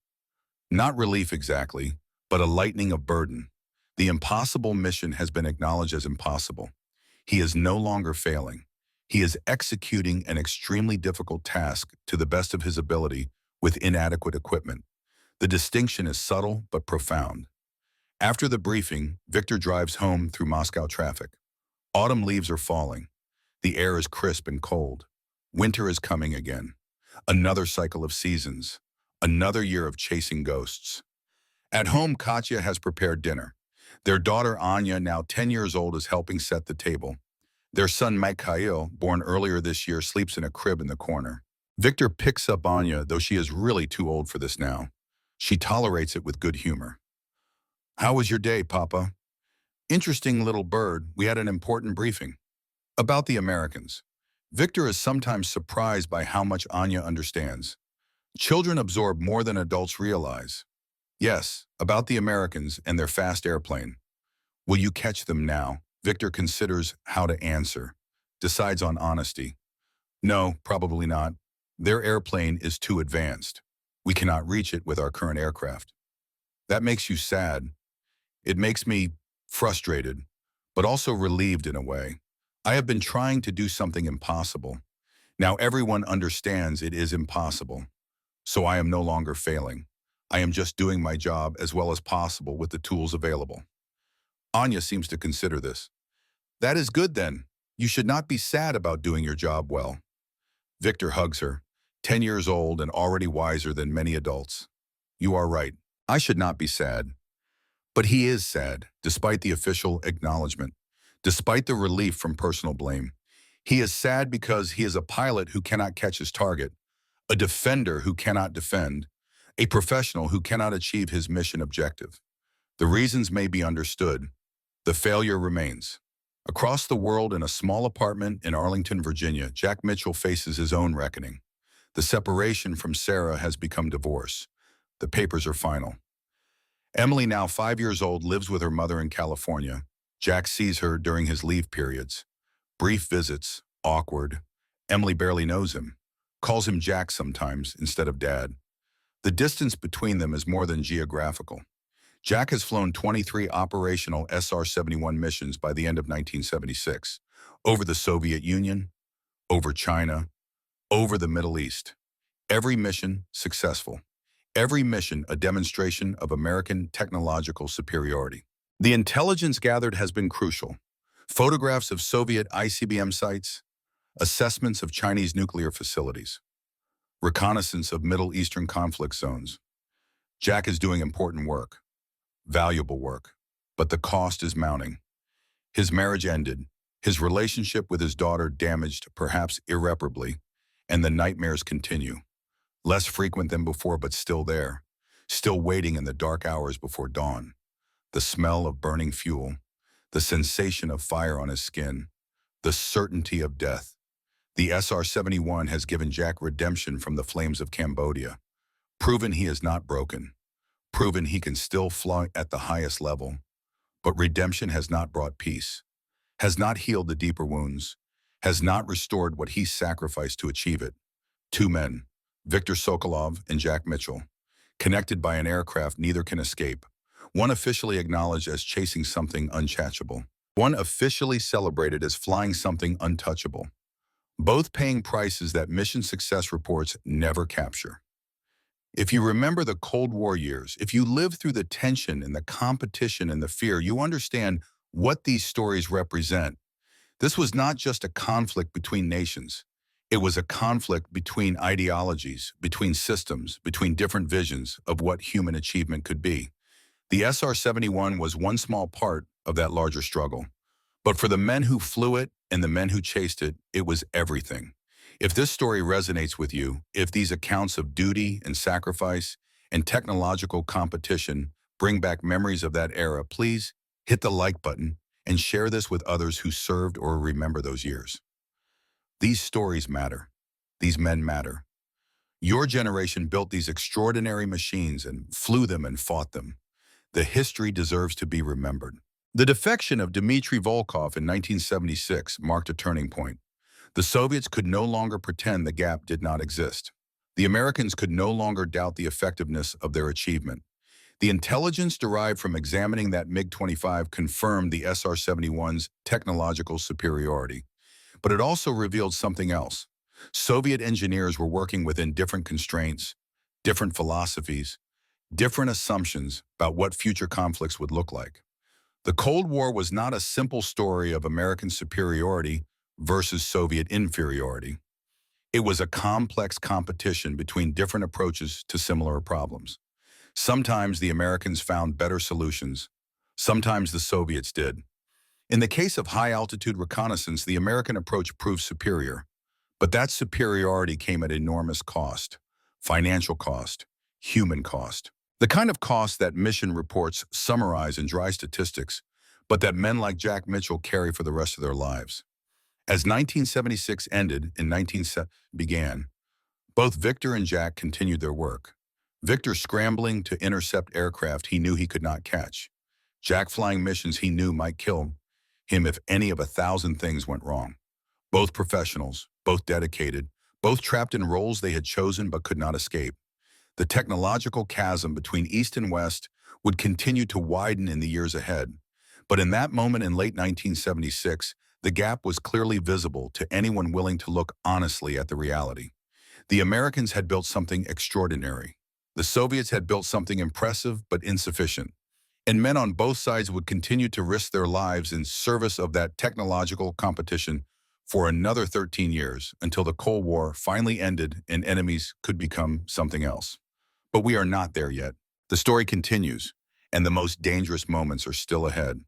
S1: Not relief exactly, but a lightening of burden. The impossible mission has been acknowledged as impossible. He is no longer failing. He is executing an extremely difficult task to the best of his ability with inadequate equipment. The distinction is subtle but profound. After the briefing, Victor drives home through Moscow traffic. Autumn leaves are falling. The air is crisp and cold. Winter is coming again. Another cycle of seasons. Another year of chasing ghosts. At home, Katya has prepared dinner. Their daughter Anya, now 10 years old, is helping set the table. Their son Mikhail, born earlier this year, sleeps in a crib in the corner. Victor picks up Anya, though she is really too old for this now. She tolerates it with good humor. "How was your day, Papa?" "Interesting, little bird. We had an important briefing." About the Americans. Victor is sometimes surprised by how much Anya understands. Children absorb more than adults realize. Yes, about the Americans and their fast airplane. Will you catch them now? Victor considers how to answer, decides on honesty. No, probably not. Their airplane is too advanced. We cannot reach it with our current aircraft. That makes you sad. It makes me frustrated, but also relieved in a way. I have been trying to do something impossible. Now everyone understands it is impossible. So I am no longer failing. I am just doing my job as well as possible with the tools available. Anya seems to consider this. That is good then. You should not be sad about doing your job well. Victor hugs her, 10 years old and already wiser than many adults. You are right. I should not be sad. But he is sad, despite the official acknowledgement, despite the relief from personal blame. He is sad because he is a pilot who cannot catch his target, a defender who cannot defend, a professional who cannot achieve his mission objective. The reasons may be understood. The failure remains. Across the world, in a small apartment in Arlington, Virginia, Jack Mitchell faces his own reckoning. The separation from Sarah has become divorce. The papers are final. Emily, now 5 years old, lives with her mother in California. Jack sees her during his leave periods. Brief visits, awkward. Emily barely knows him, calls him Jack sometimes instead of Dad. The distance between them is more than geographical. Jack has flown 23 operational SR-71 missions by the end of 1976, over the Soviet Union, over China, over the Middle East. Every mission successful. Every mission a demonstration of American technological superiority. The intelligence gathered has been crucial. Photographs of Soviet ICBM sites, assessments of Chinese nuclear facilities, reconnaissance of Middle Eastern conflict zones. Jack is doing important work, valuable work, but the cost is mounting. His marriage ended, his relationship with his daughter damaged, perhaps irreparably, and the nightmares continue. Less frequent than before, but still there, still waiting in the dark hours before dawn. The smell of burning fuel, the sensation of fire on his skin, the certainty of death. The SR-71 has given Jack redemption from the flames of Cambodia, proven he is not broken, proven he can still fly at the highest level. But redemption has not brought peace, has not healed the deeper wounds, has not restored what he sacrificed to achieve it. Two men, Victor Sokolov and Jack Mitchell, connected by an aircraft neither can escape. One officially acknowledged as chasing something uncatchable. One officially celebrated as flying something untouchable. Both paying prices that mission success reports never capture. If you remember the Cold War years, if you lived through the tension and the competition and the fear, you understand what these stories represent. This was not just a conflict between nations. It was a conflict between ideologies, between systems, between different visions of what human achievement could be. The SR-71 was one small part of that larger struggle. But for the men who flew it and the men who chased it, it was everything. If this story resonates with you, if these accounts of duty and sacrifice and technological competition bring back memories of that era, please hit the like button and share this with others who served or remember those years. These stories matter. These men matter. Your generation built these extraordinary machines and flew them and fought them. The history deserves to be remembered. The defection of Dmitry Volkov in 1976 marked a turning point. The Soviets could no longer pretend the gap did not exist. The Americans could no longer doubt the effectiveness of their achievement. The intelligence derived from examining that MiG-25 confirmed the SR-71's technological superiority. But it also revealed something else. Soviet engineers were working within different constraints, different philosophies, different assumptions about what future conflicts would look like. The Cold War was not a simple story of American superiority versus Soviet inferiority. It was a complex competition between different approaches to similar problems. Sometimes the Americans found better solutions. Sometimes the Soviets did. In the case of high-altitude reconnaissance, the American approach proved superior. But that superiority came at enormous cost. Financial cost, human cost. The kind of cost that mission reports summarize in dry statistics, but that men like Jack Mitchell carry for the rest of their lives. As 1976 ended and 1970 began, both Victor and Jack continued their work. Victor scrambling to intercept aircraft he knew he could not catch. Jack flying missions he knew might kill him if any of 1,000 things went wrong. Both professionals, both dedicated, both trapped in roles they had chosen but could not escape. The technological chasm between East and West would continue to widen in the years ahead. But in that moment in late 1976, the gap was clearly visible to anyone willing to look honestly at the reality. The Americans had built something extraordinary. The Soviets had built something impressive but insufficient. And men on both sides would continue to risk their lives in service of that technological competition for another 13 years until the Cold War finally ended and enemies could become something else. But we are not there yet. The story continues, and the most dangerous moments are still ahead.